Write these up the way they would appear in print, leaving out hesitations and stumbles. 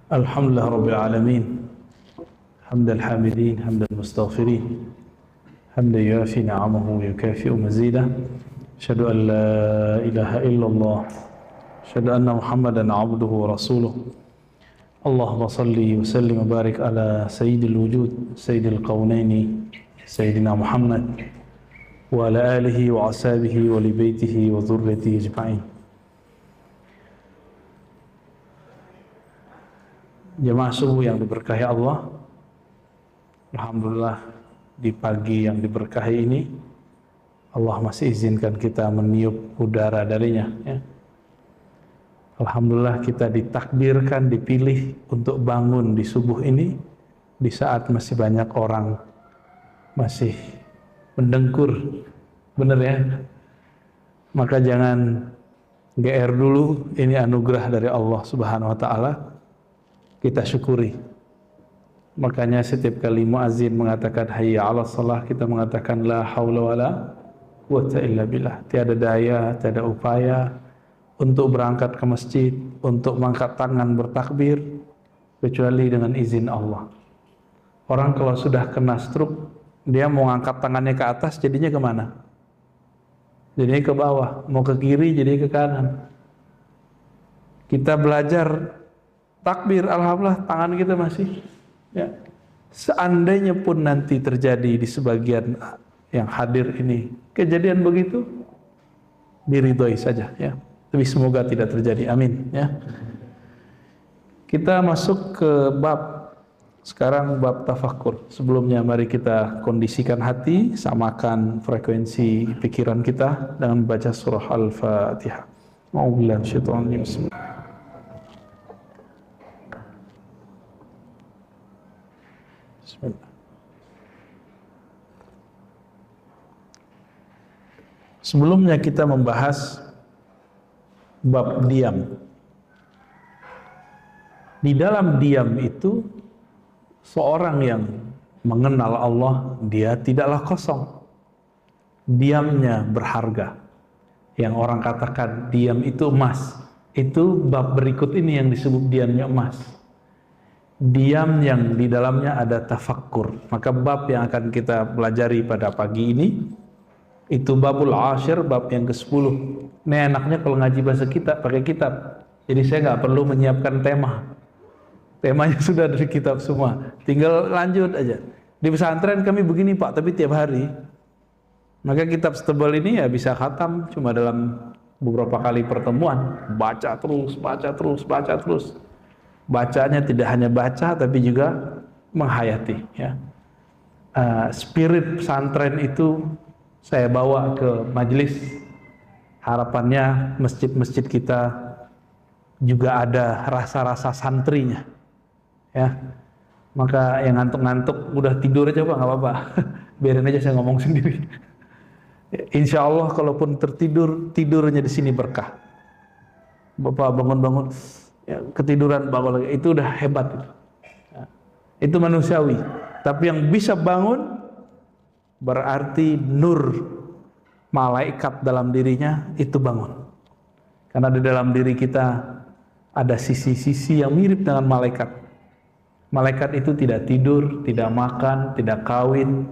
Alhamdulillah Rabbil Alamin. Hamdal hamidin, hamdal mustaghfirin, hamdan yuafi ni'amahu wa yukafi'u mazidah. Asyhadu an la ilaha illallah, asyhadu anna Muhammadan abduhu wa rasuluh. Allahumma salli wa sallim wa barik ala sayyidil wujud, sayyidil qawnaini, sayyidina Muhammad wa ala alihi wa ashabihi wa li baitihi wa dhurriyyatihi ajma'in. Jemaah subuh yang diberkahi Allah, alhamdulillah di pagi yang diberkahi ini Allah masih izinkan kita meniup udara darinya, ya. Alhamdulillah kita ditakdirkan, dipilih untuk bangun di subuh ini di saat masih banyak orang masih mendengkur, bener ya. Maka jangan GR dulu, ini anugerah dari Allah Subhanahu wa taala. Kita syukuri. Makanya setiap kali muazin mengatakan hayya 'alas shalah, kita mengatakan la haula wala quwwata illa billah. Tiada daya, tiada upaya untuk berangkat ke masjid, untuk mengangkat tangan bertakbir kecuali dengan izin Allah. Orang kalau sudah kena stroke, dia mau angkat tangannya ke atas, jadinya kemana? Jadinya ke bawah. Mau ke kiri, jadi ke kanan. Kita belajar takbir, alhamdulillah tangan kita masih, ya. Seandainya pun nanti terjadi di sebagian yang hadir ini kejadian begitu, diridhoi saja, ya. Tapi semoga tidak terjadi, amin, ya. Kita masuk ke bab sekarang, bab tafakkur. Sebelumnya mari kita kondisikan hati, samakan frekuensi pikiran kita dengan membaca surah Al-Fatihah. A'udzubillahi minasyaitonir rajim. Sebelumnya kita membahas bab diam. Di dalam diam itu, seorang yang mengenal Allah, dia tidaklah kosong. Diamnya berharga. Yang orang katakan diam itu emas. Itu bab berikut ini yang disebut diamnya emas. Diam yang di dalamnya ada tafakkur. Maka bab yang akan kita pelajari pada pagi ini itu babul ashir, bab yang ke-10. Ini enaknya kalau ngaji bahasa kita pakai kitab. Jadi saya nggak perlu menyiapkan tema. Temanya sudah dari kitab semua. Tinggal lanjut aja. Di pesantren kami begini Pak, tapi tiap hari. Maka kitab setebal ini ya bisa khatam cuma dalam beberapa kali pertemuan. Baca terus, baca terus, baca terus. Bacanya tidak hanya baca tapi juga menghayati, ya. Spirit pesantren itu saya bawa ke majelis. Harapannya masjid-masjid kita juga ada rasa-rasa santrinya, ya. Maka yang ngantuk-ngantuk udah tidur aja Pak, nggak apa-apa. Biarin aja saya ngomong sendiri. Insya Allah kalaupun tertidur, tidurnya di sini berkah. Bapak bangun-bangun, ya, ketiduran bangun lagi, itu udah hebat, ya. Itu manusiawi. Tapi yang bisa bangun berarti nur malaikat dalam dirinya itu bangun. Karena di dalam diri kita ada sisi-sisi yang mirip dengan malaikat. Malaikat itu tidak tidur, tidak makan, tidak kawin.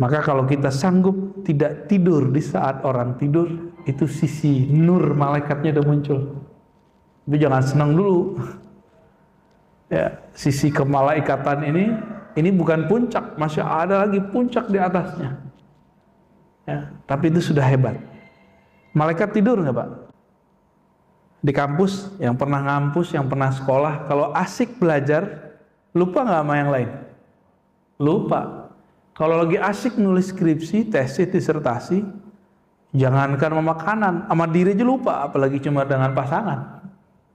Maka kalau kita sanggup tidak tidur di saat orang tidur, itu sisi nur malaikatnya udah muncul. Tapi jangan senang dulu, ya. Sisi kemalaikatan ini bukan puncak, masih ada lagi puncak di atasnya, ya. Tapi itu sudah hebat. Malaikat tidur nggak Pak? Di kampus, yang pernah ngampus, yang pernah sekolah, kalau asik belajar, lupa nggak sama yang lain? Lupa. Kalau lagi asik nulis skripsi, tesis, disertasi, jangankan sama makanan, sama diri aja lupa, apalagi cuma dengan pasangan.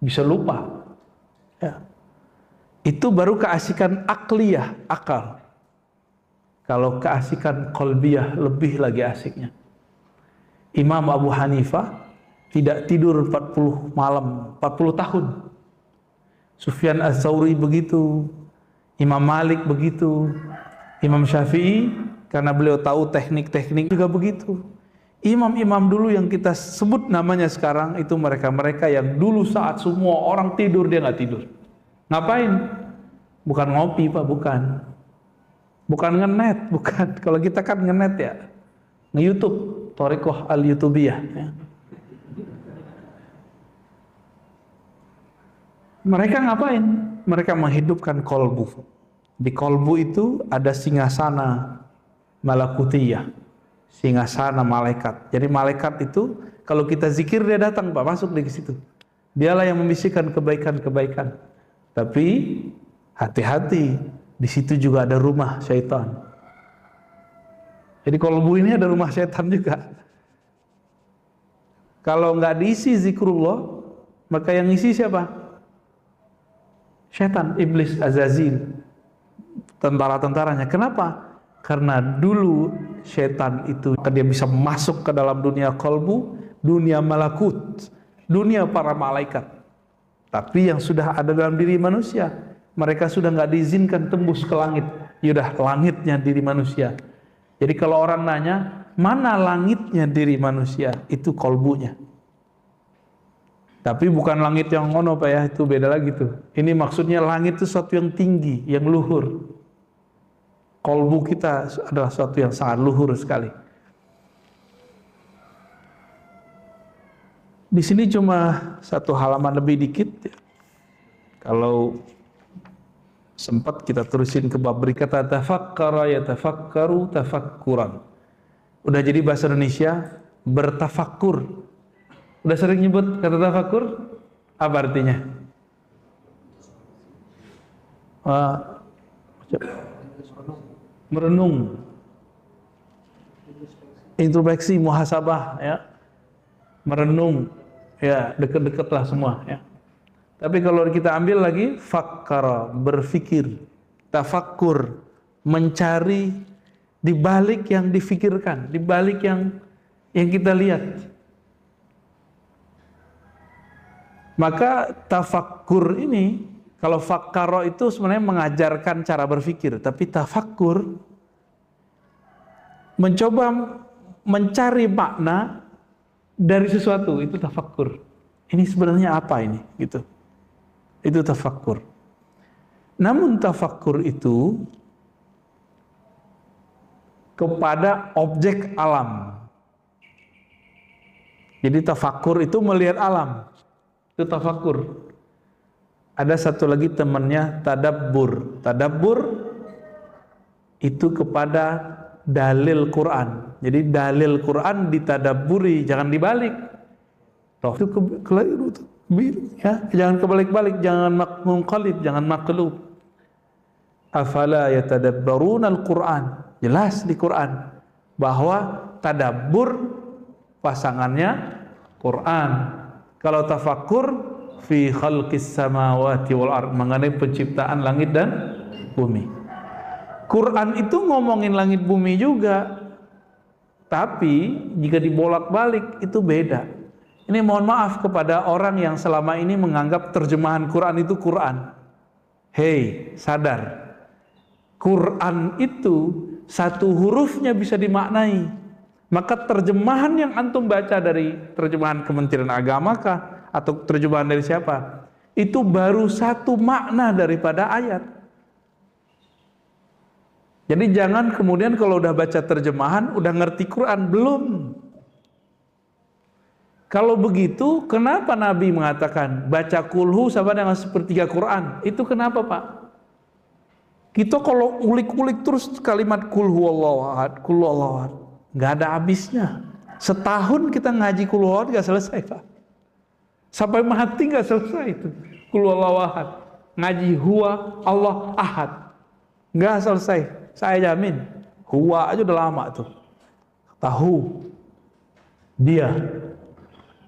Bisa lupa, ya. Itu baru keasikan akliyah, akal. Kalau keasikan qalbiyah lebih lagi asiknya. Imam Abu Hanifah tidak tidur 40 malam, 40 tahun. Sufyan Az-Tsauri begitu, Imam Malik begitu, Imam Syafi'i karena beliau tahu teknik-teknik juga begitu. Imam-imam dulu yang kita sebut namanya sekarang itu mereka-mereka yang dulu saat semua orang tidur dia nggak tidur. Ngapain? Bukan ngopi Pak, bukan. Bukan ngenet, bukan. Kalau kita kan ngenet ya, nge-YouTube, Thariqah al-Youtubiyah. Ya. Mereka ngapain? Mereka menghidupkan kolbu. Di kolbu itu ada singgasana malakutiyah, singgasana malaikat. Jadi malaikat itu kalau kita zikir dia datang Pak, masuk di situ. Dialah yang membisikkan kebaikan-kebaikan. Tapi hati-hati, di situ juga ada rumah syaitan. Jadi kolbu ini ada rumah syaitan juga. Kalau nggak diisi zikrullah, maka yang isi siapa? Syaitan, iblis, Azazil, tentara-tentaranya. Kenapa? Karena dulu syaitan itu dia bisa masuk ke dalam dunia kolbu, dunia malakut, dunia para malaikat. Tapi yang sudah ada dalam diri manusia, mereka sudah nggak diizinkan tembus ke langit. Yaudah, langitnya diri manusia. Jadi kalau orang nanya, mana langitnya diri manusia? Itu kolbunya. Tapi bukan langit yang ngono Pak ya, itu beda lagi tuh. Ini maksudnya langit itu sesuatu yang tinggi, yang luhur. Kolbu kita adalah sesuatu yang sangat luhur sekali. Di sini cuma satu halaman lebih dikit. Kalau sempat kita terusin ke bab berikata tafakkara yatafakkaru tafakkuran. Udah jadi bahasa Indonesia bertafakkur. Udah sering nyebut kata tafakkur? Apa artinya? Merenung, introspeksi, muhasabah, ya, merenung, ya, deket-deket lah semua, ya. Tapi kalau kita ambil lagi, fakkara, berfikir, tafakkur, mencari di balik yang difikirkan, di balik yang kita lihat. Maka tafakkur ini, kalau fakkara itu sebenarnya mengajarkan cara berfikir, tapi tafakkur mencoba mencari makna dari sesuatu, itu tafakkur. Ini sebenarnya apa ini? Gitu. Itu tafakkur. Namun tafakkur itu kepada objek alam. Jadi tafakkur itu melihat alam. Itu tafakkur. Ada satu lagi temannya tadabbur. Tadabbur itu kepada dalil Quran. Jadi dalil Quran ditadabburi, jangan dibalik. Itu keliru, ya, jangan kebalik-balik, jangan munqalib, jangan maqlub. Afala yatadabbaruna al-Quran. Jelas di Quran bahwa tadabbur pasangannya Quran. Kalau tafakkur fi khalqis samawati wal ard, mengenai penciptaan langit dan bumi. Quran itu ngomongin langit bumi juga, tapi jika dibolak-balik itu beda. Ini mohon maaf kepada orang yang selama ini menganggap terjemahan Quran itu Quran. Hei, sadar. Quran itu satu hurufnya bisa dimaknai. Maka terjemahan yang antum baca dari terjemahan Kementerian Agama kah, atau terjemahan dari siapa, itu baru satu makna daripada ayat. Jadi jangan kemudian kalau udah baca terjemahan udah ngerti Quran, belum. Kalau begitu kenapa Nabi mengatakan baca kulhu sama dengan sepertiga Quran? Itu kenapa Pak? Kita kalau ulik-ulik terus kalimat kulhu Allahu ahad, kulhu Allahu ahad, nggak ada habisnya. Setahun kita ngaji kulhu Allahu ahad nggak selesai Pak. Sampai mati nggak selesai itu. Qul huwallahu ahad. Ngaji huwa Allah ahad. Nggak selesai. Saya jamin. Huwa aja udah lama tuh. Tahu dia,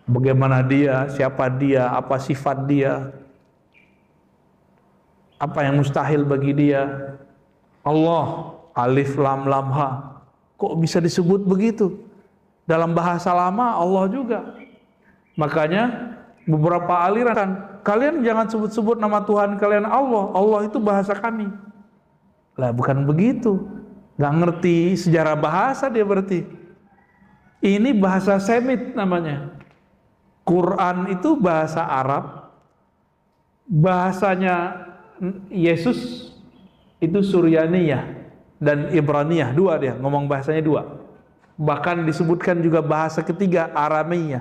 bagaimana dia, siapa dia, apa sifat dia, apa yang mustahil bagi dia. Allah, alif lam lam ha. Kok bisa disebut begitu? Dalam bahasa lama Allah juga. Makanya beberapa aliran, kalian jangan sebut-sebut nama Tuhan kalian Allah. Allah itu bahasa kami. Lah bukan begitu. Gak ngerti sejarah bahasa dia berarti. Ini bahasa Semit namanya. Quran itu bahasa Arab, bahasanya Yesus itu Suryaniyah dan Ibraniyah, dua dia, ngomong bahasanya dua. Bahkan disebutkan juga bahasa ketiga, Aramiyah.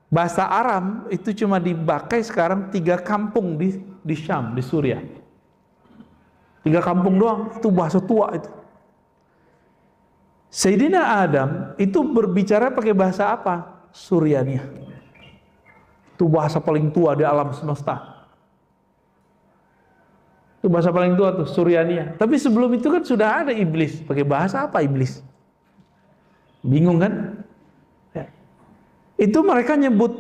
Bahasa Aram itu cuma dipakai sekarang 3 kampung di Syam, di Suriah. 3 kampung doang, itu bahasa tua itu. Sayyidina Adam itu berbicara pakai bahasa apa? Suryaniyah. Itu bahasa paling tua di alam semesta. Itu bahasa paling tua tuh, Suryaniyah. Tapi sebelum itu kan sudah ada iblis. Pakai bahasa apa iblis? Bingung kan? Ya. Itu mereka nyebut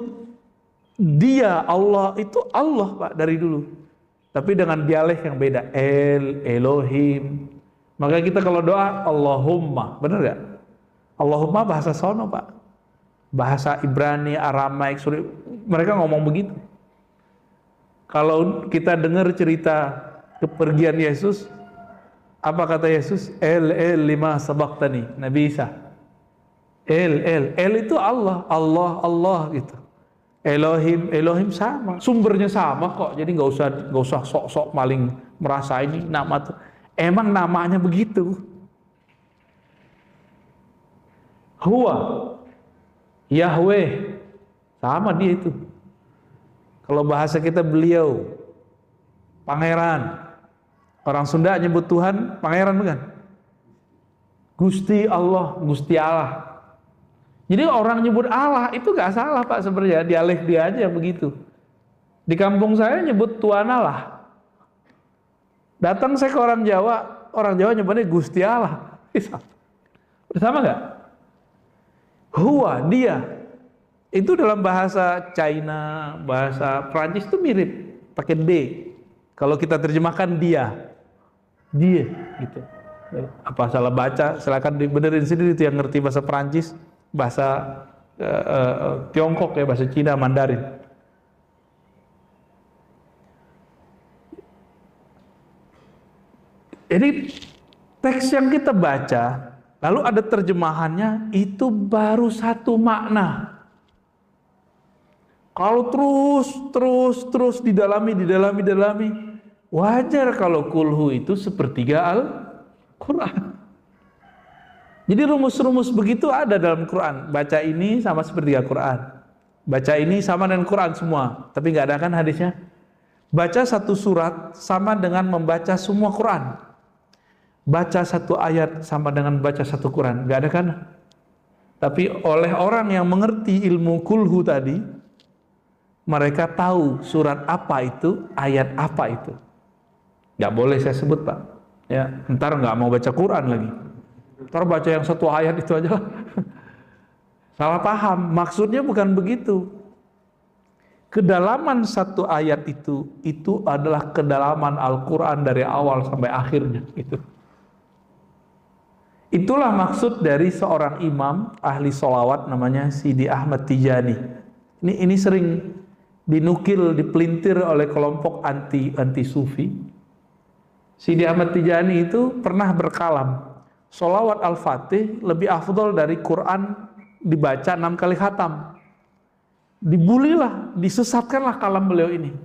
dia Allah, itu Allah Pak dari dulu. Tapi dengan dialek yang beda. Elohim. Maka kita kalau doa Allahumma, benar gak? Allahumma bahasa sono Pak. Bahasa Ibrani, Aramaik, Suri, mereka ngomong begitu. Kalau kita dengar cerita kepergian Yesus, apa kata Yesus? El lima sabaktani, Nabi Isa. El itu Allah, Allah gitu. Elohim sama, sumbernya sama kok. Jadi nggak usah sok-sok maling merasa ini nama tuh. Emang namanya begitu. Huwa, Yahweh, sama dia itu. Kalau bahasa kita beliau, pangeran. Orang Sunda nyebut Tuhan pangeran bukan? Gusti Allah. Jadi orang nyebut Allah itu gak salah Pak sebenarnya, dialek dia aja begitu. Di kampung saya nyebut Tuan Allah. Datang saya ke orang Jawa nyebutnya Gusti Allah. Bersama gak? Huwa, dia. Itu dalam bahasa China, bahasa Prancis itu mirip, pakai D. Kalau kita terjemahkan dia gitu. Apa salah baca? Silakan dibenerin sendiri itu yang ngerti bahasa Prancis. Bahasa Tiongkok ya, bahasa Cina, Mandarin. Jadi teks yang kita baca, lalu ada terjemahannya, itu baru satu makna. Kalau terus didalami, wajar kalau kulhu itu sepertiga Al-Quran. Jadi rumus-rumus begitu ada dalam Quran. Baca ini sama seperti Al-Quran. Baca ini sama dengan Quran semua. Tapi nggak ada kan hadisnya? Baca satu surat sama dengan membaca semua Quran. Baca satu ayat sama dengan baca satu Quran. Nggak ada kan? Tapi oleh orang yang mengerti ilmu kulhu tadi, mereka tahu surat apa itu, ayat apa itu. Nggak boleh saya sebut Pak. Ya, ntar nggak mau baca Quran lagi. Ntar baca yang satu ayat itu aja lah. Salah paham, maksudnya bukan begitu. Kedalaman satu ayat itu adalah kedalaman Al-Quran dari awal sampai akhirnya. Itulah maksud dari seorang imam ahli sholawat namanya Sidi Ahmad Tijani. Ini sering dinukil, dipelintir oleh kelompok anti sufi. Sidi Ahmad Tijani itu pernah berkalam, sholawat Al-Fatih lebih afdol dari Quran dibaca 6 kali khatam. Dibulilah, disesatkanlah kalam beliau ini.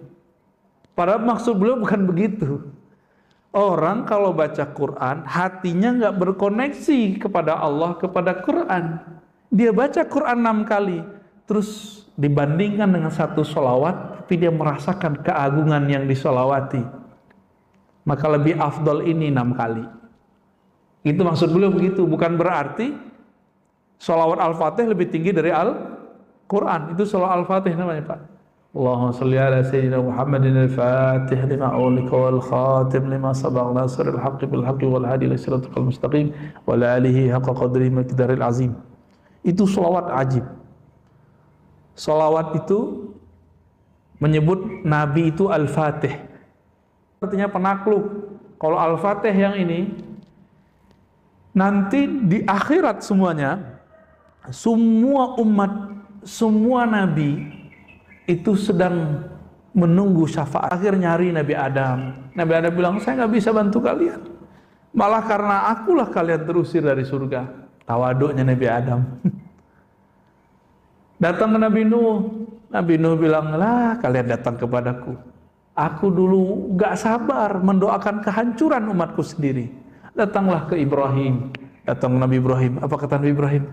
Padahal maksud beliau bukan begitu. Orang kalau baca Quran, hatinya nggak berkoneksi kepada Allah, kepada Quran. Dia baca Quran 6 kali, terus dibandingkan dengan satu sholawat, tapi dia merasakan keagungan yang disolawati. Maka lebih afdol ini 6 kali. Itu maksud beliau begitu, bukan berarti sholawat Al-Fatih lebih tinggi dari Al-Quran. Itu sholawat Al-Fatih namanya Pak. Allahumma salli ala sayyidina Muhammadin al-Fatih lima ulika wal khatim lima sabaq nasrul haqqi bil haqqi wal hadi ila siratal mustaqim wa ala alihi haqqa qadrihi miqdaril azim. Itu sholawat ajib. Sholawat itu menyebut Nabi itu Al-Fatih. Artinya penakluk. Kalau Al-Fatih yang ini, nanti di akhirat semuanya, semua umat, semua nabi itu sedang menunggu syafaat. Akhir nyari Nabi Adam. Nabi Adam bilang, saya nggak bisa bantu kalian. Malah karena akulah kalian terusir dari surga. tawaduknya Nabi Adam. Datang ke Nabi Nuh. Nabi Nuh bilang, lah kalian datang kepadaku. Aku dulu gak sabar mendoakan kehancuran umatku sendiri. Datanglah ke Ibrahim. Datang ke Nabi Ibrahim. Apa kata Nabi Ibrahim?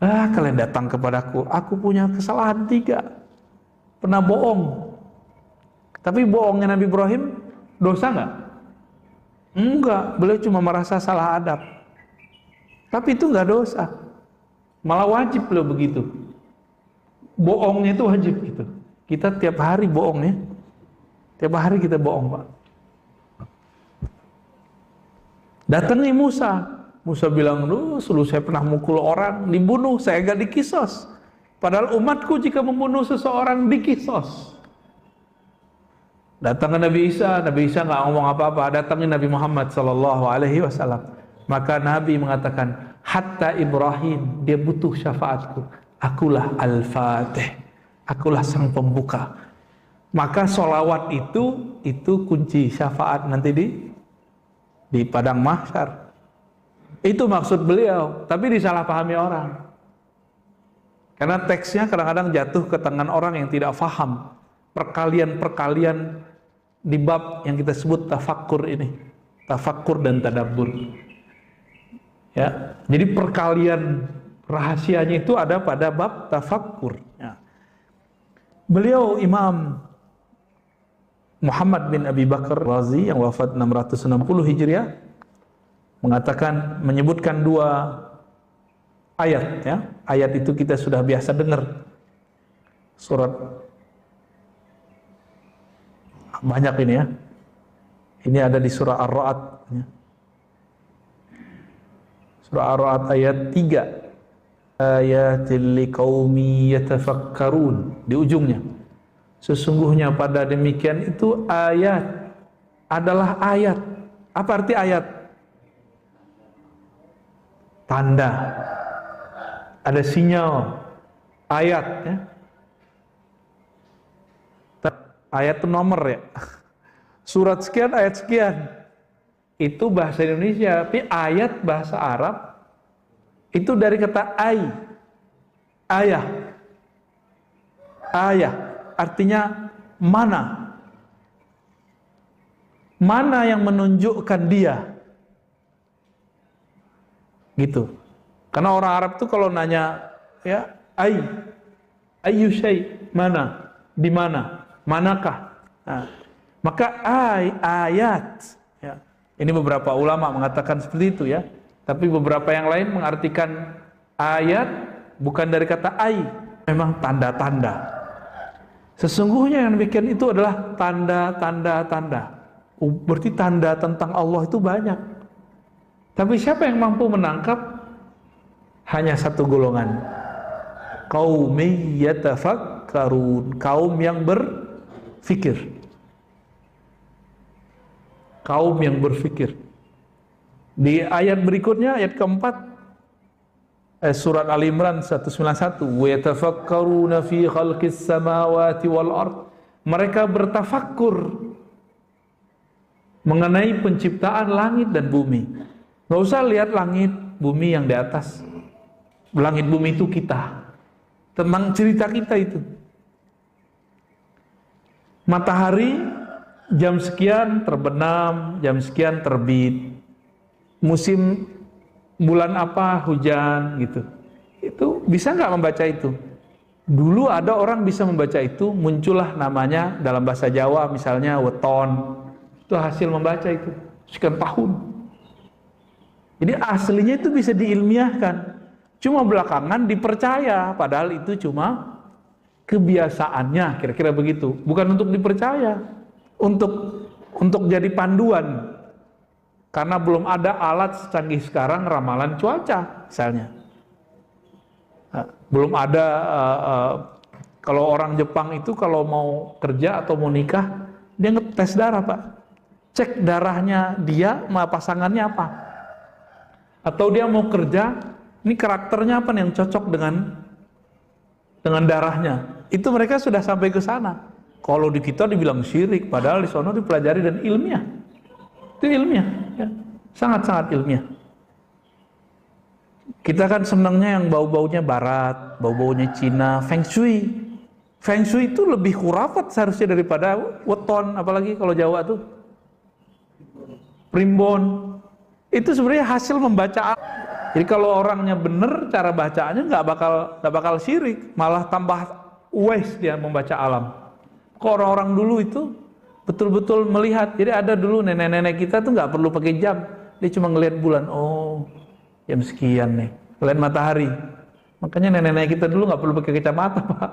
Ah, kalian datang kepadaku. Aku punya kesalahan 3. Pernah bohong. Tapi bohongnya Nabi Ibrahim dosa gak? Enggak. Beliau cuma merasa salah adab. Tapi itu gak dosa. Malah wajib beliau begitu. Bohongnya itu wajib gitu. Kita tiap hari bohong ya. Tiap hari kita bohong, Pak. Datangi Musa. Musa bilang, dulu saya pernah mukul orang, dibunuh, saya gak dikisos. Padahal umatku jika membunuh seseorang dikisos. Datang ke Nabi Isa nggak ngomong apa-apa. Datangi Nabi Muhammad SAW. Maka Nabi mengatakan, hatta Ibrahim, dia butuh syafaatku. Akulah Al-Fatih, akulah sang pembuka. Maka sholawat itu kunci syafaat nanti di padang mahsyar. Itu maksud beliau, tapi disalahpahami orang. Karena teksnya kadang-kadang jatuh ke tangan orang yang tidak faham perkalian-perkalian di bab yang kita sebut tafakkur ini. Tafakkur dan tadabbur. Ya, jadi perkalian rahasianya itu ada pada bab tafakkur. Ya. Beliau Imam Muhammad bin Abi Bakar Razi yang wafat 660 Hijriah mengatakan, menyebutkan 2 ayat ya. Ayat itu kita sudah biasa dengar. Surat banyak ini ya. Ini ada di surah Ar-Ra'd ya. Surah Ar-Ra'd ayat 3. Ayatil liqaumi yatafakkarun, di ujungnya. Sesungguhnya pada demikian itu ayat adalah ayat. Apa arti ayat? Tanda. Ada sinyal. Ayat ya. Ayat itu nomor ya. Surat sekian, ayat sekian. Itu bahasa Indonesia, tapi ayat bahasa Arab itu dari kata ayah. Ayah artinya mana? Mana yang menunjukkan dia? Gitu. Karena orang Arab tuh kalau nanya ya, ayu syai, mana? Di mana? Manakah? Nah, maka ayat ya. Ini beberapa ulama mengatakan seperti itu ya. Tapi beberapa yang lain mengartikan ayat bukan dari kata memang tanda-tanda. Sesungguhnya yang demikian itu adalah tanda-tanda. Berarti tanda tentang Allah itu banyak. Tapi siapa yang mampu menangkap? Hanya satu golongan. Qaumi yatafakkarun, kaum yang berfikir. Kaum yang berfikir. Di ayat berikutnya, ayat keempat, surat Al-Imran 191, wa yatafakkaruna fi khalqis samawati wal ard. Mereka bertafakkur mengenai penciptaan langit dan bumi. Nggak usah lihat langit bumi yang di atas. Langit bumi itu kita. Tentang cerita kita itu. Matahari jam sekian terbenam, jam sekian terbit. Musim bulan apa hujan gitu. Itu bisa nggak membaca itu? Dulu ada orang bisa membaca itu, muncullah namanya dalam bahasa Jawa misalnya weton. Itu hasil membaca itu sekian tahun. Jadi aslinya itu bisa diilmiahkan. Cuma belakangan dipercaya, padahal itu cuma kebiasaannya, kira-kira begitu. Bukan untuk dipercaya, untuk jadi panduan. Karena belum ada alat secanggih sekarang ramalan cuaca, misalnya. Belum ada, kalau orang Jepang itu kalau mau kerja atau mau nikah, dia ngetes darah, Pak. Cek darahnya dia sama pasangannya apa. Atau dia mau kerja, ini karakternya apa nih yang cocok dengan darahnya. Itu mereka sudah sampai ke sana. Kalau di kita dibilang syirik, padahal di sana dipelajari dan ilmiah. Itu ilmiah, ya. Sangat-sangat ilmiah. Kita kan senangnya yang bau-baunya barat, bau-baunya Cina, Feng Shui. Feng Shui itu lebih khurafat seharusnya daripada weton, apalagi kalau Jawa tuh. Primbon. Itu sebenarnya hasil membaca. Jadi kalau orangnya benar cara bacaannya nggak bakal syirik, malah tambah wise dia membaca alam. Kok orang-orang dulu itu betul-betul melihat. Jadi ada dulu nenek-nenek kita tuh nggak perlu pakai jam, dia cuma ngelihat bulan. Oh, jam sekian nih, ngelihat matahari. Makanya nenek-nenek kita dulu nggak perlu pakai kacamata, Pak.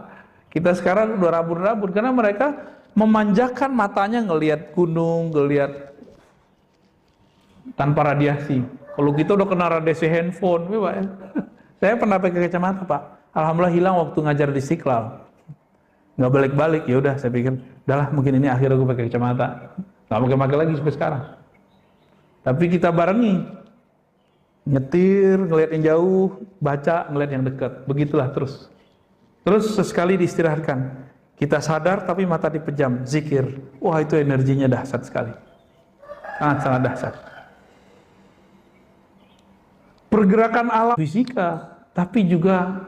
Kita sekarang udah rabun-rabun karena mereka memanjakan matanya ngelihat gunung, ngelihat tanpa radiasi. Kalau kita udah kena radiasi handphone, Pak, ya. Saya pernah pakai kacamata, Pak. Alhamdulillah hilang waktu ngajar di Istiqlal. Nggak balik-balik, ya udah saya pikir, udahlah mungkin ini akhir aku pakai kacamata. Nggak pakai lagi sampai sekarang. Tapi kita barengi, nyetir, ngelihat yang jauh, baca, ngelihat yang dekat. Begitulah terus. Terus sesekali diistirahatkan. Kita sadar tapi mata dipejam, zikir. Wah, itu energinya dahsyat sekali. Sangat-sangat dahsyat. Pergerakan alam fisika, tapi juga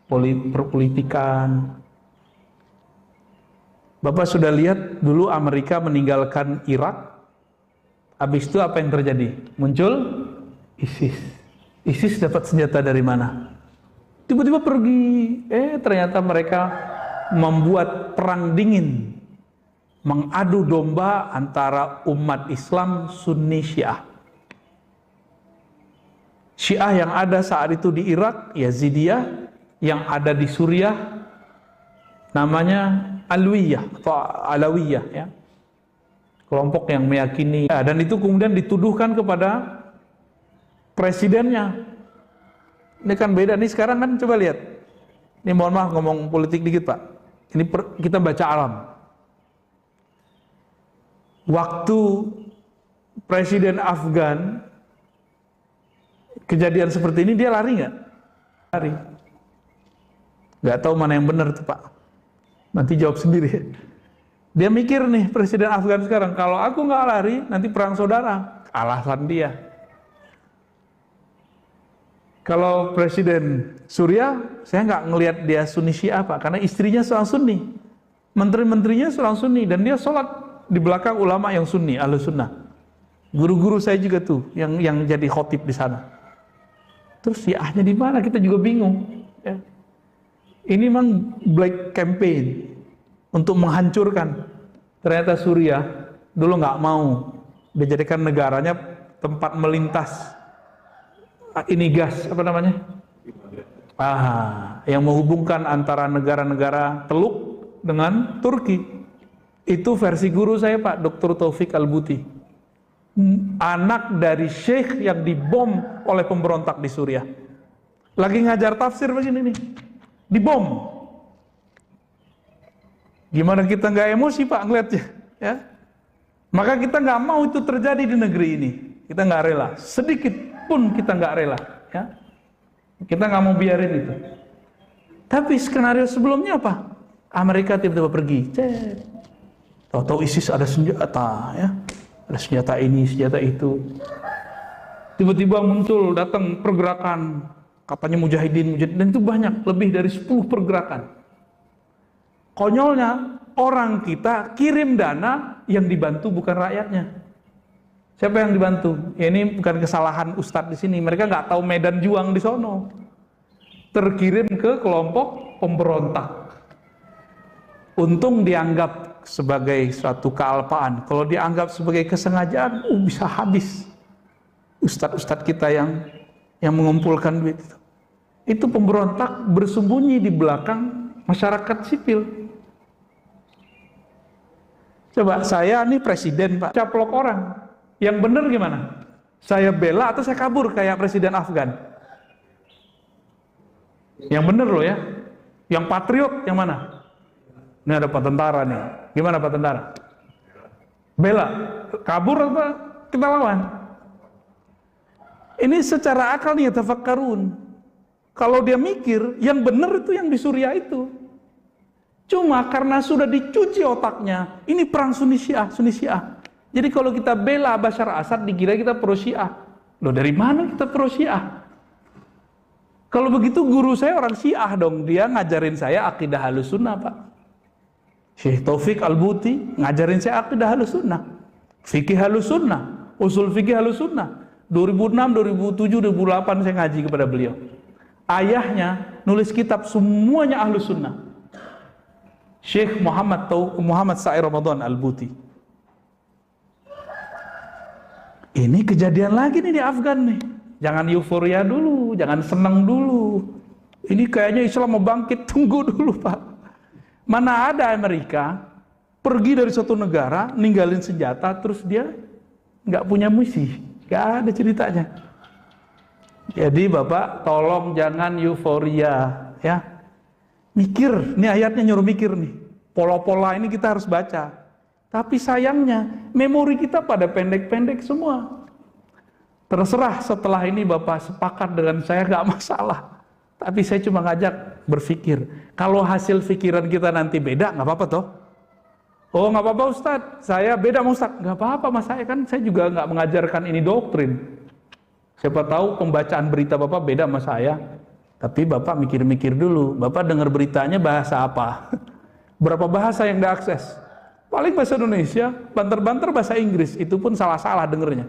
perpolitikan. Bapak sudah lihat dulu Amerika meninggalkan Irak. Habis itu apa yang terjadi? Muncul ISIS. ISIS dapat senjata dari mana? Tiba-tiba pergi. Ternyata mereka membuat perang dingin, mengadu domba antara umat Islam Sunni Syiah. Syiah yang ada saat itu di Irak, Yazidiyah, yang ada di Suriah, namanya Alawiyah atau Alawiyah, ya. Kelompok yang meyakini, dan itu kemudian dituduhkan kepada presidennya. Ini kan beda nih sekarang kan, coba lihat. Ini mohon maaf ngomong politik dikit, Pak. Ini kita baca alam. Waktu presiden Afgan kejadian seperti ini, dia lari nggak? Lari. Nggak tahu mana yang benar tuh, Pak. Nanti jawab sendiri. Dia mikir nih, presiden Afgan sekarang, kalau aku nggak lari, nanti perang saudara. Alasan dia. Kalau presiden Suriah, saya nggak ngelihat dia Sunni Syiah, Pak, karena istrinya seorang Sunni, menteri-menterinya seorang Sunni, dan dia sholat di belakang ulama yang Sunni, Ahlus Sunnah. Guru-guru saya juga tuh, yang jadi khotib di sana. Terus Syiahnya di mana? Kita juga bingung. Ya. Ini memang black campaign untuk menghancurkan. Ternyata Suriah dulu nggak mau dijadikan negaranya tempat melintas ini gas, apa namanya? Yang menghubungkan antara negara-negara Teluk dengan Turki. Itu versi guru saya, Pak, Dr. Taufik Al-Buti. Anak dari syekh yang dibom oleh pemberontak di Suriah. Lagi ngajar tafsir begini nih, dibom. Gimana kita nggak emosi, Pak, ngeliatnya, ya? Maka kita nggak mau itu terjadi di negeri ini. Kita nggak rela, sedikit pun kita nggak rela, ya. Kita nggak mau biarin itu. Tapi skenario sebelumnya apa? Amerika tiba-tiba pergi, tahu-tahu ISIS ada senjata, ya, ada senjata ini, senjata itu. Tiba-tiba muncul, datang pergerakan, katanya mujahidin, dan itu banyak, lebih dari 10 pergerakan. Konyolnya, orang kita kirim dana yang dibantu bukan rakyatnya. Siapa yang dibantu? Ya, ini bukan kesalahan Ustadz di sini. Mereka nggak tahu medan juang di sono. Terkirim ke kelompok pemberontak. Untung dianggap sebagai suatu kealpaan. Kalau dianggap sebagai kesengajaan, bisa habis. Ustadz-ustadz kita yang mengumpulkan duit itu. Itu pemberontak bersembunyi di belakang masyarakat sipil. Coba saya nih presiden, Pak, caplok orang. Yang benar gimana? Saya bela atau saya kabur kayak presiden Afgan? Yang benar loh, ya. Yang patriot yang mana? Ini ada Pak Tentara nih. Gimana Pak Tentara? Bela, kabur apa kita lawan? Ini secara akal nih, tafakkarun. Kalau dia mikir, yang benar itu yang di Suriah itu. Cuma karena sudah dicuci otaknya, ini perang Sunni Syiah, Sunni Syiah. Jadi kalau kita bela Bashar Assad, dikira kita pro Syiah. Loh, dari mana kita pro Syiah? Kalau begitu guru saya orang Syiah dong, dia ngajarin saya akidah Ahlussunnah, Pak. Syekh Taufik Al-Buti ngajarin saya akidah Ahlussunnah, fikih Ahlussunnah, usul fikih Ahlussunnah. 2006, 2007, 2008 saya ngaji kepada beliau. Ayahnya nulis kitab semuanya Ahlussunnah. Syekh Muhammad Sa'i Ramadan Al-Buti. Ini kejadian lagi nih di Afgan nih. Jangan euforia dulu, jangan senang dulu. Ini kayaknya Islam mau bangkit, tunggu dulu Pak. Mana ada Amerika pergi dari suatu negara, ninggalin senjata, terus dia nggak punya misi. Nggak ada ceritanya. Jadi Bapak tolong jangan euforia ya. Mikir, ini ayatnya nyuruh mikir nih. Pola-pola ini kita harus baca. Tapi sayangnya memori kita pada pendek-pendek semua. Terserah setelah ini Bapak sepakat dengan saya gak masalah. Tapi saya cuma ngajak berpikir. Kalau hasil pikiran kita nanti beda, gak apa-apa toh? Oh gak apa-apa Ustadz, saya beda sama Ustadz. Gak apa-apa mas saya juga gak mengajarkan ini doktrin. Siapa tahu pembacaan berita Bapak beda sama saya. Tapi Bapak mikir-mikir dulu. Bapak dengar beritanya bahasa apa? Berapa bahasa yang diakses? Paling bahasa Indonesia, banter-banter bahasa Inggris. Itu pun salah-salah dengernya.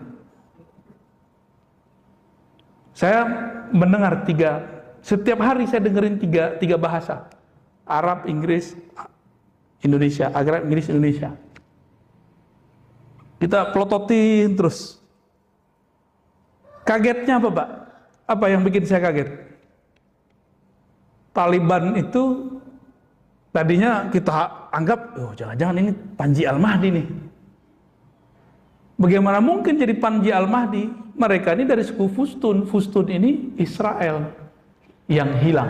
Saya mendengar setiap hari saya dengerin tiga bahasa. Arab, Inggris, Indonesia. Arab, Inggris, Indonesia. Kita pelototin terus. Kagetnya apa Pak? Apa yang bikin saya kaget? Taliban itu tadinya kita anggap, oh jangan-jangan ini Panji Al-Mahdi nih. Bagaimana mungkin jadi Panji Al-Mahdi? Mereka ini dari suku Fustun. Fustun ini Israel yang hilang.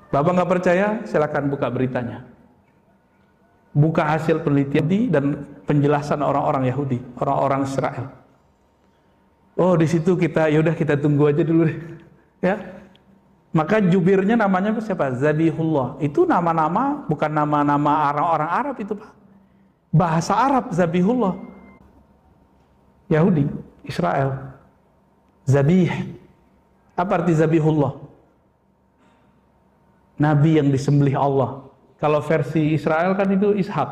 Bapak nggak percaya? Silakan buka beritanya. Buka hasil penelitian dan penjelasan orang-orang Yahudi, orang-orang Israel. Oh di situ yaudah kita tunggu aja dulu deh. Ya. Maka jubirnya namanya siapa? Zabihullah. Itu nama-nama, bukan nama-nama orang-orang Arab itu Pak. Bahasa Arab Zabihullah. Yahudi, Israel. Zabih. Apa arti Zabihullah? Nabi yang disembelih Allah. Kalau versi Israel kan itu Ishak.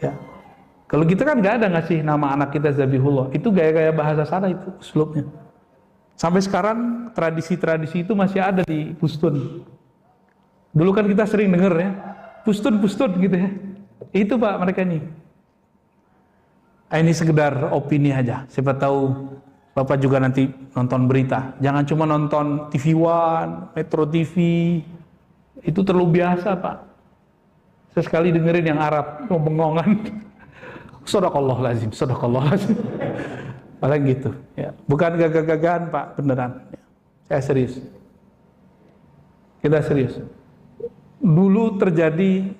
Ya. Kalau kita kan nggak ada ngasih nama anak kita Zabihullah. Itu gaya-gaya bahasa sana itu uslubnya. Sampai sekarang tradisi-tradisi itu masih ada di Pustun. Dulu kan kita sering dengar ya, Pustun gitu ya. Itu Pak mereka ini. Ini sekedar opini aja. Siapa tahu Bapak juga nanti nonton berita. Jangan cuma nonton TV One, Metro TV. Itu terlalu biasa Pak. Sesekali dengerin yang Arab, bengongan. Sadaqallahul azim. Paling gitu, ya. Bukan gagah-gagahan Pak, beneran. Saya serius. Kita serius. Dulu terjadi,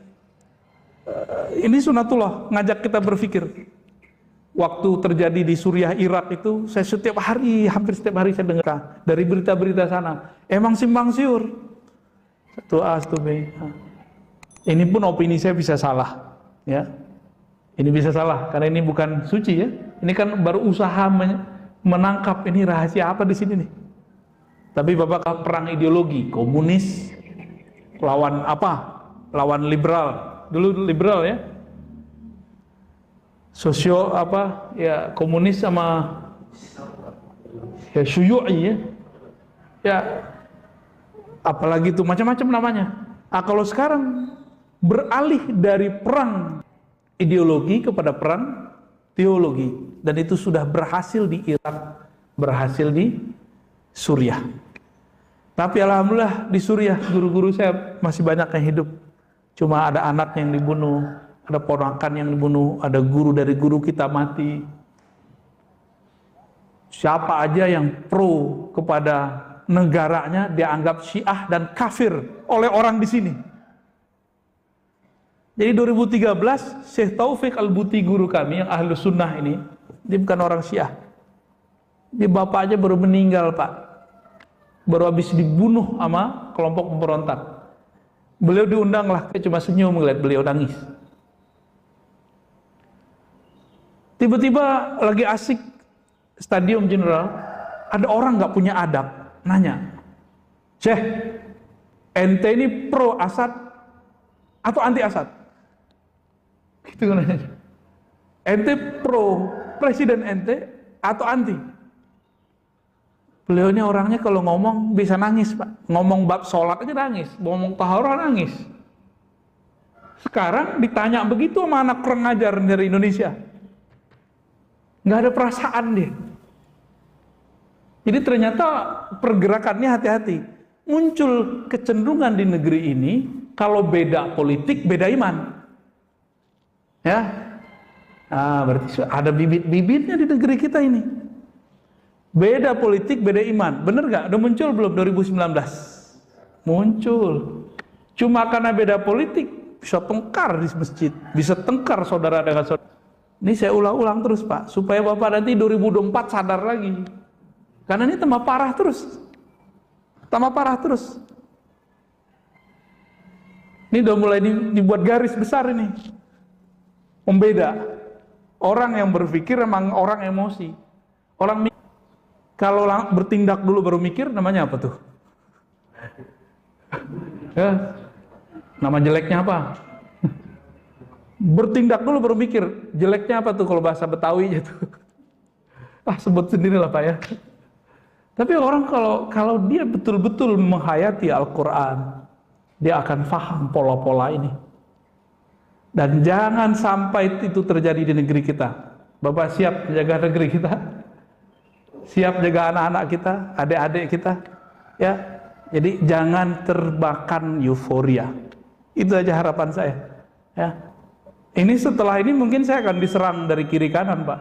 ini sunatullah, ngajak kita berpikir. Waktu terjadi di Suriah, Irak itu, saya hampir setiap hari saya dengar dari berita-berita sana. Emang simpang siur. Satu A, satu B. Ini pun opini saya bisa salah, ya. Ini bisa salah karena ini bukan suci ya. Ini kan baru usaha menangkap ini rahasia apa di sini nih. Tapi Bapak perang ideologi, komunis lawan apa? Lawan liberal. Dulu liberal ya. Sosio apa? Ya komunis sama ya syuyu'i ya. Ya apalagi itu macam-macam namanya. Ah kalau sekarang beralih dari perang ideologi kepada perang teologi, dan itu sudah berhasil di Irak, berhasil di Suriah. Tapi alhamdulillah di Suriah guru-guru saya masih banyak yang hidup. Cuma ada anak yang dibunuh, ada ponakan yang dibunuh, ada guru dari guru kita mati. Siapa aja yang pro kepada negaranya dianggap Syiah dan kafir oleh orang di sini. Jadi 2013 Syekh Taufik Al-Buti guru kami yang ahlu sunnah ini, dia bukan orang Syiah. Dia bapaknya baru meninggal Pak, baru habis dibunuh sama kelompok pemberontak. Beliau diundang lah, dia cuma senyum melihat beliau nangis. Tiba-tiba lagi asik Stadium Jenderal, ada orang nggak punya adab, nanya, Syekh, ente ini pro Asad atau anti Asad? Gitu kan nanya. Ente pro presiden ente atau anti? Beliau ini orangnya kalau ngomong bisa nangis, Pak. Ngomong bab sholat aja nangis, ngomong taharah nangis. Sekarang ditanya begitu sama anak kurang ajar dari Indonesia, nggak ada perasaan dia. Jadi ternyata pergerakannya hati-hati. Muncul kecenderungan di negeri ini, kalau beda politik, beda iman. Ya, berarti ada bibit-bibitnya di negeri kita ini. Beda politik, beda iman. Bener gak? Udah muncul belum 2019? Muncul. Cuma karena beda politik, bisa tengkar di masjid. Bisa tengkar saudara dengan saudara. Ini saya ulang-ulang terus, Pak. Supaya Bapak nanti 2024 sadar lagi. Karena ini tambah parah terus. Tambah parah terus. Ini udah mulai dibuat garis besar ini. Pembeda. Orang yang berpikir emang orang emosi. Orang kalau bertindak dulu baru mikir, namanya apa tuh? Ya, nama jeleknya apa? Bertindak dulu baru mikir, jeleknya apa tuh kalau bahasa Betawi gitu? Sebut sendirilah Pak ya. Tapi orang kalau dia betul-betul menghayati Al-Quran, dia akan paham pola-pola ini. Dan jangan sampai itu terjadi di negeri kita. Bapak siap menjaga negeri kita? Siap jaga anak-anak kita, adik-adik kita, ya. Jadi jangan terbakan euforia. Itu aja harapan saya. Ya. Ini setelah ini mungkin saya akan diserang dari kiri kanan, Pak.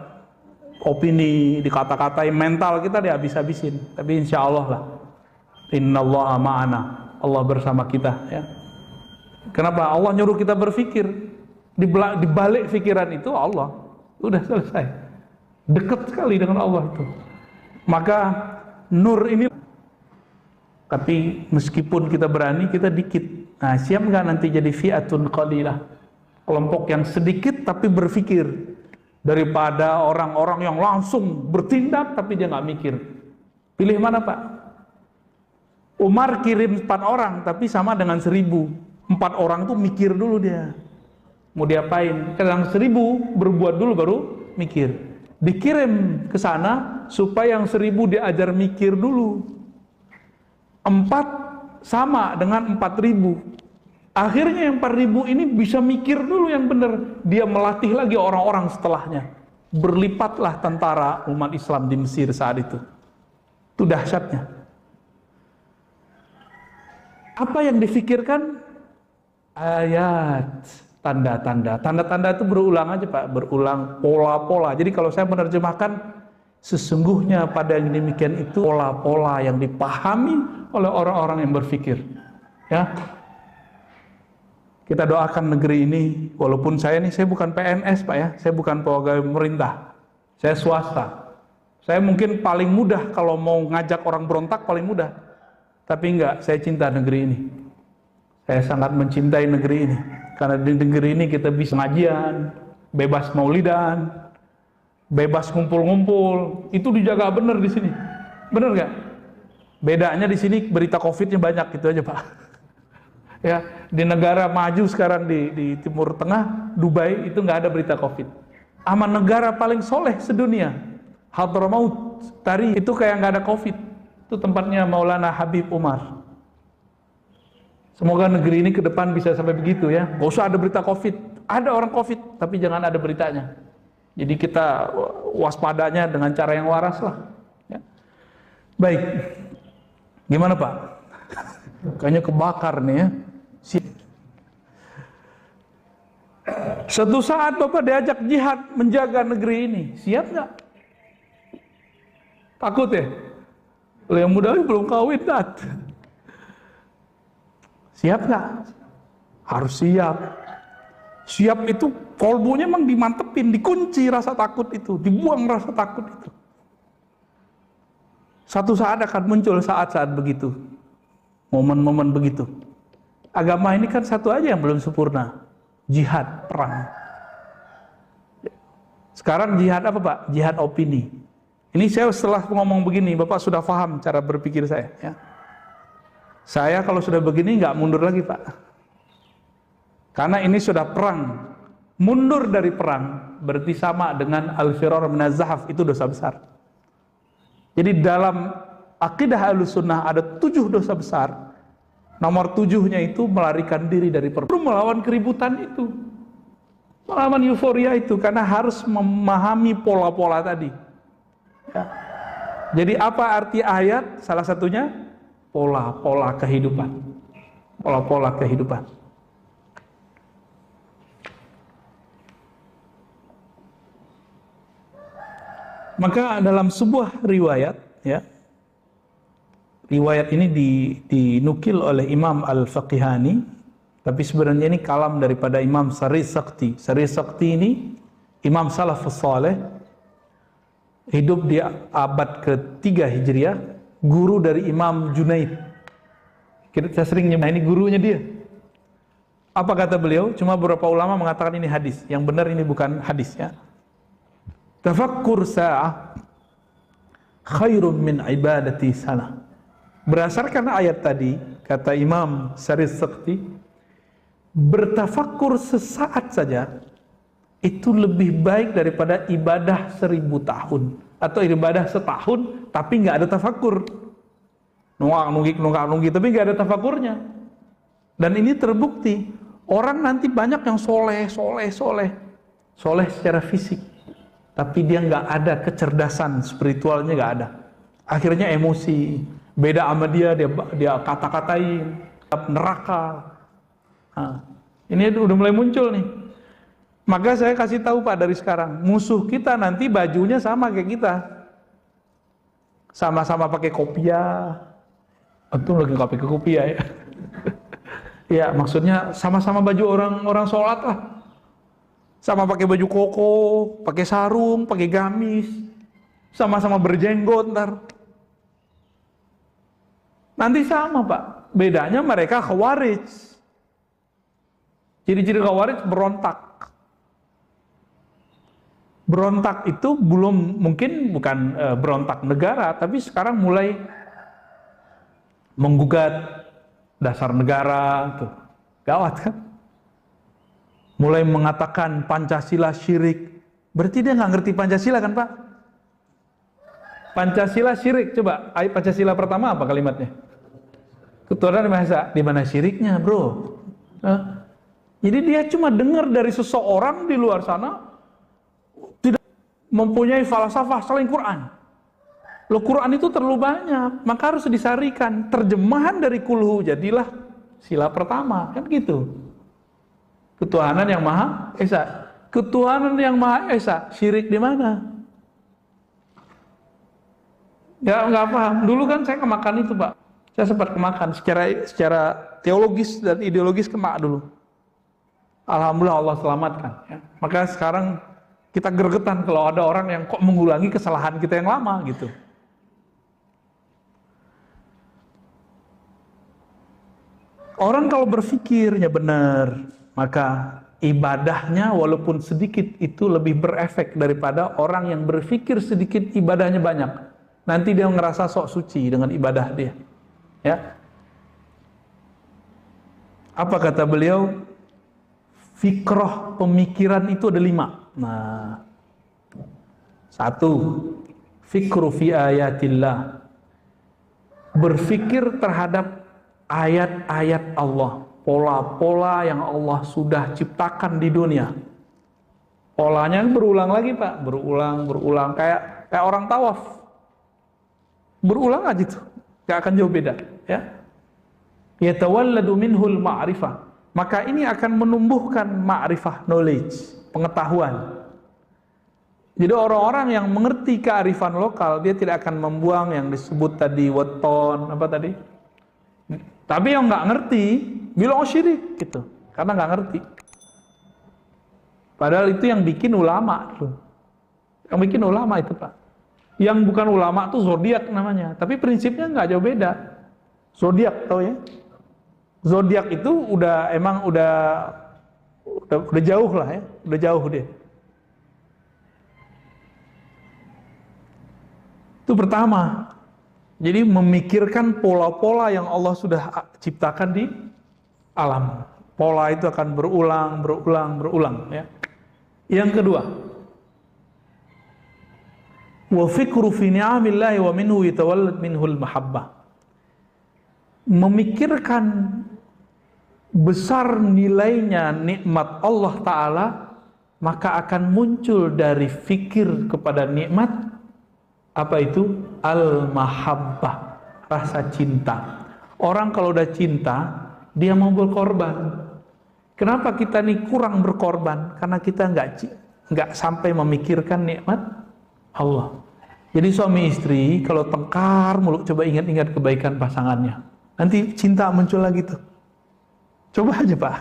Opini, dikata-katain, mental kita dihabis-habisin. Tapi insya Allah lah. Innallaha ma'ana. Allah bersama kita. Ya. Kenapa? Allah nyuruh kita berpikir. Di balik pikiran itu Allah. Udah selesai. Dekat sekali dengan Allah itu. Maka nur ini, tapi meskipun kita berani, kita dikit. Nah, siap nggak nanti jadi fi'atun qalilah, kelompok yang sedikit tapi berpikir, daripada orang-orang yang langsung bertindak tapi dia nggak mikir. Pilih mana Pak? Umar kirim 4 orang tapi sama dengan 1000. 4 orang tuh mikir dulu dia mau diapain. Kadang 1000 berbuat dulu baru mikir. Dikirim ke sana supaya yang 1000 diajar mikir dulu. 4 sama dengan 4000. Akhirnya yang 4000 ini bisa mikir dulu yang benar. Dia melatih lagi orang-orang setelahnya. Berlipatlah tentara umat Islam di Mesir saat itu. Itu dahsyatnya. Apa yang difikirkan? Ayat, tanda-tanda. Tanda-tanda itu berulang aja Pak, berulang pola-pola. Jadi kalau saya menerjemahkan, sesungguhnya pada yang demikian itu pola-pola yang dipahami oleh orang-orang yang berpikir. Ya, kita doakan negeri ini. Walaupun saya bukan PNS Pak ya, saya bukan pegawai pemerintah, saya swasta. Saya mungkin paling mudah kalau mau ngajak orang berontak paling mudah. Tapi enggak, saya cinta negeri ini. Saya sangat mencintai negeri ini. Karena di negeri ini kita bisa ngajian, bebas maulidan, bebas ngumpul-ngumpul. Itu dijaga bener di sini. Bener nggak? Bedanya di sini berita COVID-nya banyak, gitu aja Pak. Ya, di negara maju sekarang di Timur Tengah, Dubai itu nggak ada berita COVID. Sama negara paling soleh sedunia, Hadramaut, Tari, itu kayak nggak ada COVID. Itu tempatnya Maulana Habib Umar. Semoga negeri ini ke depan bisa sampai begitu ya. Gak usah ada berita COVID. Ada orang COVID, tapi jangan ada beritanya. Jadi kita waspadanya dengan cara yang waras lah. Ya. Baik. Gimana Pak? Kayaknya kebakar nih ya. Suatu saat Bapak diajak jihad menjaga negeri ini. Siap nggak? Takut ya? Kalau yang muda belum kawin, Dad. Siap nggak? Harus siap. Siap itu kolbunya memang dimantepin, dikunci rasa takut itu, dibuang rasa takut itu. Satu saat akan muncul saat-saat begitu, momen-momen begitu. Agama ini kan satu aja yang belum sempurna, jihad, perang. Sekarang jihad apa Pak? Jihad opini. Ini saya setelah ngomong begini, Bapak sudah paham cara berpikir saya. Ya. Saya kalau sudah begini nggak mundur lagi, Pak. Karena ini sudah perang. Mundur dari perang berarti sama dengan al-firar minaz zahaf, itu dosa besar. Jadi dalam akidah Ahlussunnah ada 7 dosa besar. Nomor 7-nya itu melarikan diri dari perang, melawan keributan itu, melawan euforia itu, karena harus memahami pola-pola tadi. Ya. Jadi apa arti ayat? Salah satunya pola-pola kehidupan. Pola-pola kehidupan. Maka dalam sebuah riwayat, ya, riwayat ini dinukil oleh Imam Al-Faqihani, tapi sebenarnya ini kalam daripada Imam Sari Sakti. Sari Sakti ini Imam Salafus Saleh, hidup di abad ke-3 Hijriah, guru dari Imam Junaid. Saya sering nyebut, ini gurunya dia. Apa kata beliau? Cuma beberapa ulama mengatakan ini hadis. Yang benar ini bukan hadis, ya. Tafakkur sa'ah khairun min ibadati sana. Berdasarkan ayat tadi, kata Imam Sari Sakti, bertafakkur sesaat saja itu lebih baik daripada ibadah 1000 tahun, atau ibadah setahun tapi nggak ada tafakkur, nunggak tapi nggak ada tafakkurnya. Dan ini terbukti, orang nanti banyak yang soleh secara fisik, tapi dia nggak ada kecerdasan spiritualnya, nggak ada. Akhirnya emosi, beda sama dia kata-katain neraka. Nah, ini udah mulai muncul nih. Maka saya kasih tahu Pak dari sekarang, musuh kita nanti bajunya sama kayak kita, sama-sama pakai kopiah. Untung lagi nggak pakai kopiah ya. Ya maksudnya sama-sama baju orang sholat lah. Sama pakai baju koko, pakai sarung, pakai gamis, sama-sama berjenggot ntar. Nanti sama Pak, bedanya mereka khawarij. Ciri-ciri khawarij berontak. Berontak itu mungkin bukan berontak negara, tapi sekarang mulai menggugat dasar negara, tuh gawat kan? Mulai mengatakan Pancasila syirik. Berarti dia nggak ngerti Pancasila kan Pak? Pancasila syirik. Coba ayat Pancasila pertama apa kalimatnya? Ketuhanan Maha Esa. Di mana syiriknya bro? Jadi dia cuma dengar dari seseorang di luar sana, tidak mempunyai falsafah selain Quran. Loh, Quran itu terlalu banyak, maka harus disarikan. Terjemahan dari kulhu jadilah sila pertama, kan gitu. Ketuhanan yang Maha Esa. Ketuhanan yang Maha Esa, syirik di mana? Ya nggak paham. Dulu kan saya kemakan itu Pak. Saya sempat kemakan secara teologis dan ideologis, kemak dulu. Alhamdulillah Allah selamatkan. Ya. Maka sekarang kita gregetan kalau ada orang yang kok mengulangi kesalahan kita yang lama gitu. Orang kalau berpikirnya benar, maka ibadahnya walaupun sedikit itu lebih berefek daripada orang yang berpikir sedikit ibadahnya banyak. Nanti dia ngerasa sok suci dengan ibadah dia. Ya. Apa kata beliau? Fikroh pemikiran itu ada 5. Nah, 1, fikru fi ayatillah. Berfikir terhadap ayat-ayat Allah, pola-pola yang Allah sudah ciptakan di dunia. Polanya berulang lagi Pak, berulang kayak orang tawaf. Berulang aja tuh, gak akan jauh beda, ya. Yatawalladu minhul ma'rifah. Maka ini akan menumbuhkan ma'rifah, knowledge, pengetahuan. Jadi orang-orang yang mengerti kearifan lokal, dia tidak akan membuang yang disebut tadi weton, apa tadi? Tapi yang nggak ngerti bilang syirik gitu, karena nggak ngerti. Padahal itu yang bikin ulama tuh, yang bikin ulama itu Pak. Yang bukan ulama tuh zodiak namanya, tapi prinsipnya nggak jauh beda. Zodiak tahu ya? Zodiak itu udah jauh lah ya, udah jauh dia. Itu pertama. Jadi memikirkan pola-pola yang Allah sudah ciptakan di alam. Pola itu akan berulang ya. Yang kedua, wa fikru fi ni'amillahi wa minhu yatawallad minhul mahabbah. Memikirkan besar nilainya nikmat Allah Ta'ala, maka akan muncul dari fikir kepada nikmat, apa itu? Al-mahabbah, rasa cinta. Orang kalau udah cinta, dia mau berkorban. Kenapa kita nih kurang berkorban? Karena kita nggak sampai memikirkan nikmat Allah. Jadi suami istri kalau tengkar mulu, coba ingat-ingat kebaikan pasangannya. Nanti cinta muncul lagi tuh. Coba aja Pak,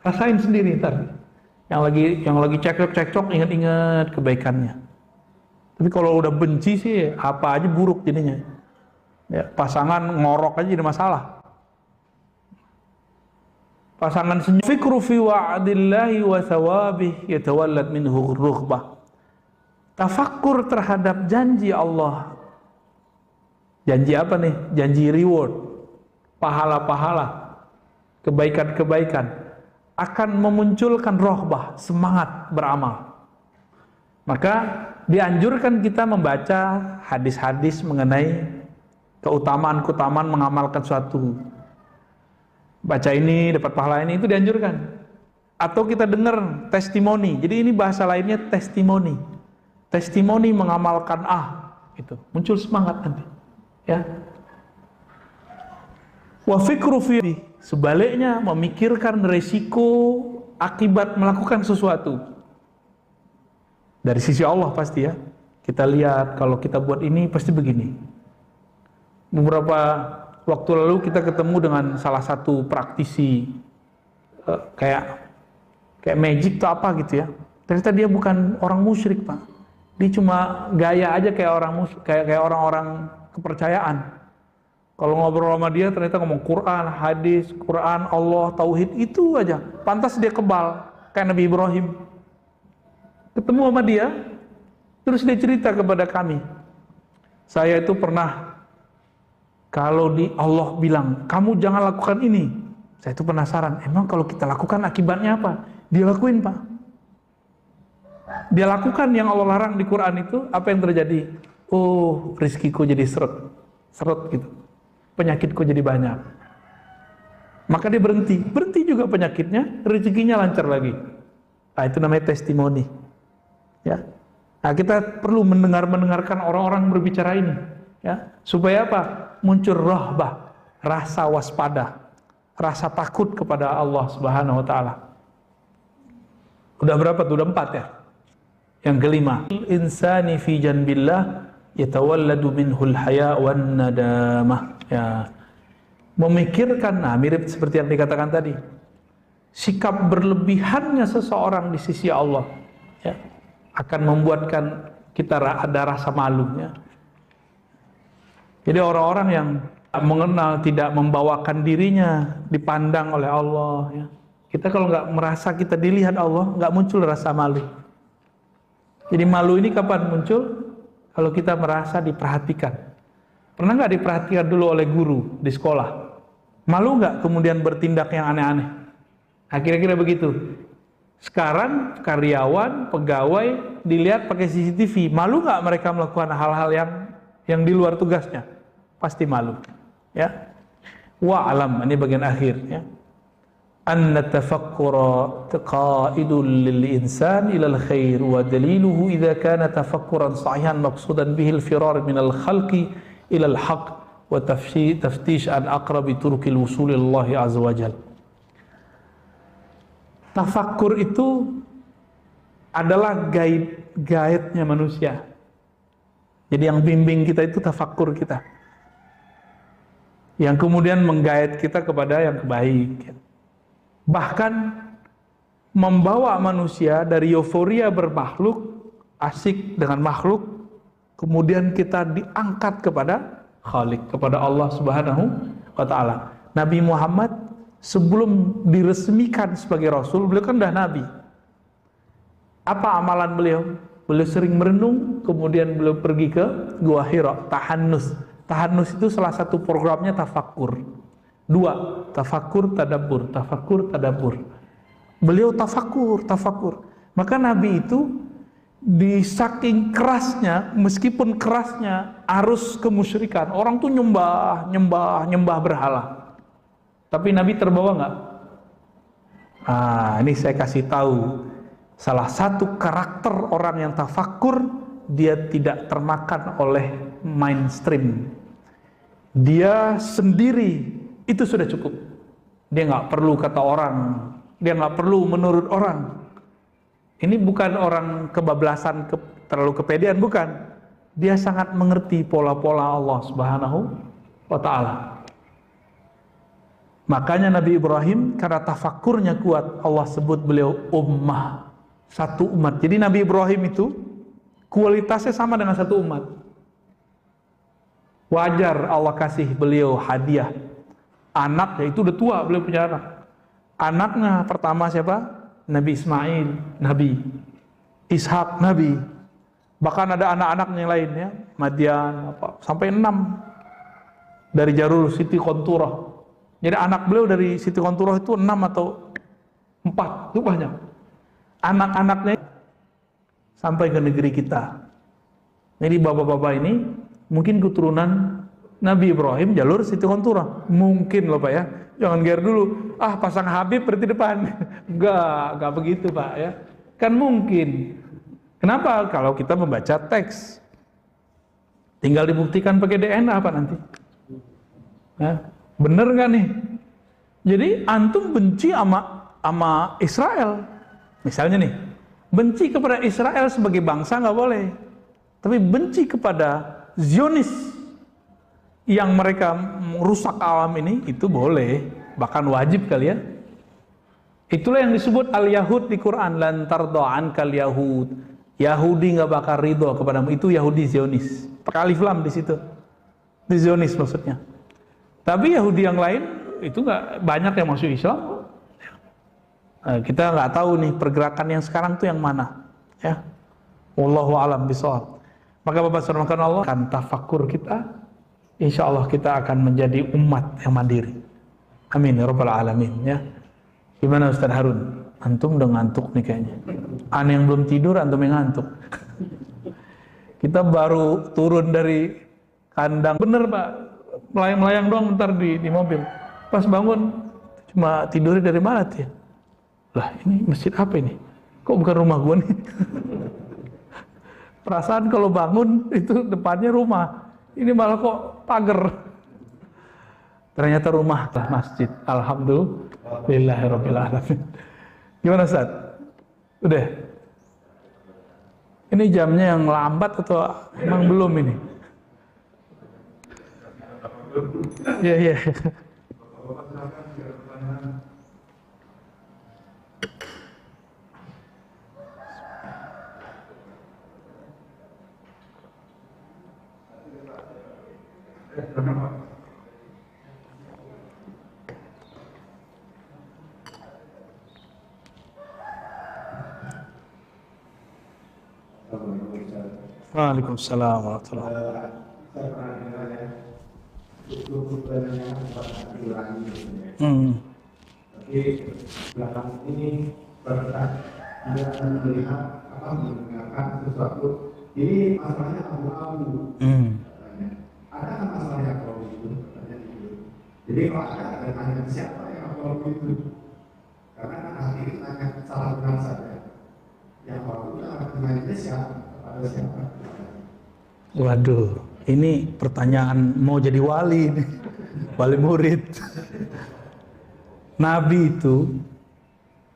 rasain sendiri ntar. Yang lagi cekcok, ingat-ingat kebaikannya. Tapi kalau udah benci sih, apa aja buruk jadinya. Ya, pasangan ngorok aja jadi masalah. Pasangan senyum. Fikru fi wa'dillahi wa thawabih yatawallad minhu rughbah. Tafakkur terhadap janji Allah. Janji apa nih? Janji reward, pahala-pahala, kebaikan-kebaikan akan memunculkan rohbah, semangat beramal. Maka dianjurkan kita membaca hadis-hadis mengenai keutamaan-keutamaan mengamalkan suatu. Baca ini dapat pahala ini, itu dianjurkan. Atau kita dengar testimoni. Jadi ini bahasa lainnya testimoni. Testimoni mengamalkan itu muncul semangat nanti. Ya. Wa fikru fi, sebaliknya memikirkan resiko akibat melakukan sesuatu. Dari sisi Allah pasti ya. Kita lihat kalau kita buat ini pasti begini. Beberapa waktu lalu kita ketemu dengan salah satu praktisi kayak magic atau apa gitu ya. Ternyata dia bukan orang musyrik, Pak. Dia cuma gaya aja kayak orang-orang kepercayaan. Kalau ngobrol sama dia ternyata ngomong Quran, hadis, Quran, Allah, tauhid, itu aja. Pantas dia kebal kayak Nabi Ibrahim. Ketemu sama dia, terus dia cerita kepada kami. Saya itu pernah, kalau Allah bilang, kamu jangan lakukan ini. Saya itu penasaran, emang kalau kita lakukan akibatnya apa? Dia lakuin, Pak. Dia lakukan yang Allah larang di Quran itu, apa yang terjadi? Oh, rizkiku jadi seret gitu. Penyakitku jadi banyak. Maka dia berhenti juga penyakitnya, rezekinya lancar lagi. Nah, itu namanya testimoni. Ya. Nah, kita perlu mendengarkan orang-orang berbicara ini, ya, supaya apa? Muncul rahbah, rasa waspada, rasa takut kepada Allah Subhanahu wa taala. Udah berapa tuh? Udah 4 ya. Yang kelima, insani fi janbillah yatawalladu minhul haya wan nadamah. Ya, memikirkan, mirip seperti yang dikatakan tadi, sikap berlebihannya seseorang di sisi Allah, ya, akan membuatkan kita ada rasa malu. Ya. Jadi orang-orang yang mengenal, tidak membawakan dirinya dipandang oleh Allah. Ya. Kita kalau nggak merasa kita dilihat Allah, nggak muncul rasa malu. Jadi malu ini kapan muncul? Kalau kita merasa diperhatikan. Pernah nggak diperhatikan dulu oleh guru di sekolah? Malu nggak kemudian bertindak yang aneh-aneh? Nah, kira-kira begitu. Sekarang karyawan, pegawai dilihat pakai CCTV, malu nggak mereka melakukan hal-hal yang di luar tugasnya? Pasti malu. Ya. Wa'alam, ini bagian akhir. Ya. Anna tafakkura qa'idul lil insan ila al khair wa daliluhu idza kana tafakkuran sahihan maqsudan bihi al firar min al khalqi ila al haqq wa taftish an aqrabi turqil wusul Allah azza wajal. Tafakkur itu adalah guide-nya manusia. Jadi yang bimbing kita itu tafakkur kita, yang kemudian menggait kita kepada yang baik. Bahkan membawa manusia dari euforia bermakhluk, asik dengan makhluk, kemudian kita diangkat kepada Khalik, kepada Allah Subhanahu wa taala. Nabi Muhammad sebelum diresmikan sebagai Rasul, beliau kan dah Nabi. Apa amalan beliau? Beliau sering merenung, kemudian beliau pergi ke Gua Hira, tahannus. Tahannus itu salah satu programnya tafakkur. Dua, tafakkur, tadabbur, tafakkur, tadabbur. Beliau tafakkur. Maka Nabi itu di saking kerasnya, meskipun kerasnya arus kemusyrikan, orang tuh nyembah berhala. Tapi Nabi terbawa nggak? Ini saya kasih tahu. Salah satu karakter orang yang tafakkur, dia tidak termakan oleh mainstream. Dia sendiri, itu sudah cukup. Dia nggak perlu kata orang, dia nggak perlu menurut orang. Ini bukan orang kebablasan, terlalu kepedean, bukan. Dia sangat mengerti pola-pola Allah Subhanahu wa Ta'ala. Makanya Nabi Ibrahim, karena tafakkurnya kuat, Allah sebut beliau ummah. Satu umat. Jadi Nabi Ibrahim itu kualitasnya sama dengan satu umat. Wajar Allah kasih beliau hadiah anak, yaitu udah tua, beliau punya anak. Anaknya pertama siapa? Nabi Ismail, Nabi Ishak, Nabi. Bahkan ada anak-anaknya yang lain ya, Madian, sampai 6 dari Jarur Siti Konturah. Jadi anak beliau dari Siti Konturah itu 6 atau 4, itu banyak. Anak-anaknya sampai ke negeri kita. Jadi bapak-bapak ini mungkin keturunan Nabi Ibrahim jalur Siti Konturah. Mungkin loh Pak ya. Jangan gear dulu. Pasang Habib berarti depan. Enggak begitu Pak ya. Kan mungkin. Kenapa? Kalau kita membaca teks. Tinggal dibuktikan pakai DNA apa nanti? Ya, bener nggak nih? Jadi antum benci sama Israel. Misalnya nih, benci kepada Israel sebagai bangsa nggak boleh, tapi benci kepada Zionis yang mereka merusak alam ini itu boleh, bahkan wajib kali ya. Itulah yang disebut al-Yahud di Quran, lan tarda ankal Yahud. Yahudi nggak bakal ridho kepadamu, itu Yahudi Zionis. Pakai alif lam di situ, di Zionis maksudnya. Tapi Yahudi yang lain itu nggak banyak yang masuk Islam. Kita nggak tahu nih pergerakan yang sekarang tuh yang mana, ya. Wallahu a'lam bishawab. Maka Bapak saudara Allah akan tafakkur kita, insya Allah kita akan menjadi umat yang mandiri. Amin ya rabbal alamin ya. Gimana Ustaz Harun? Antum udah ngantuk nih kayaknya. Aneh yang belum tidur, antum yang ngantuk. Kita baru turun dari kandang, bener Pak, melayang-melayang doang bentar di mobil. Pas bangun cuma tidurnya dari mana tuh ya? Lah ini masjid apa ini? Kok bukan rumah gua nih? Perasaan kalau bangun itu depannya rumah, ini malah kok pagar. Ternyata rumah lah masjid. Alhamdulillahirabbil alamin. Gimana Ustaz? Udah? Ini jamnya yang lambat atau emang belum ini? Iya. Waalaikumsalam warahmatullahi wabarakatuh. Tapi belakang ini berkat dia akan melihat mendengarkan sesuatu. Ini masalahnya abu-abu. Ada masalahnya kalau itu katanya itu. Jadi kalau ada tanya siapa yang abu-abu itu? Karena hati itu tanya salah benar saja. Yang abu-abu akan tanya siapa kepada siapa. Waduh, ini pertanyaan mau jadi wali nih. Wali murid. Nabi itu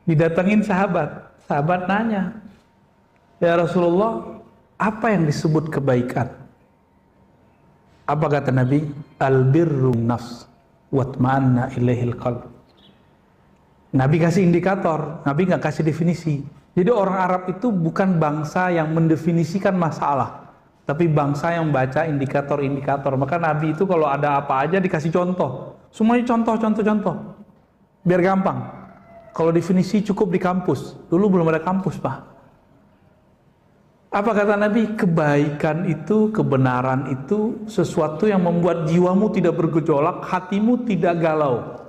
didatengin sahabat nanya, ya Rasulullah, apa yang disebut kebaikan? Apa kata Nabi? Al-birru nafs watma'anna ilaihil qalb. Nabi kasih indikator, Nabi nggak kasih definisi. Jadi orang Arab itu bukan bangsa yang mendefinisikan masalah, tapi bangsa yang baca indikator-indikator. Maka Nabi itu kalau ada apa aja dikasih contoh. Semuanya contoh. Biar gampang. Kalau definisi cukup di kampus. Dulu belum ada kampus, Pak. Apa kata Nabi? Kebaikan itu, kebenaran itu sesuatu yang membuat jiwamu tidak bergejolak, hatimu tidak galau.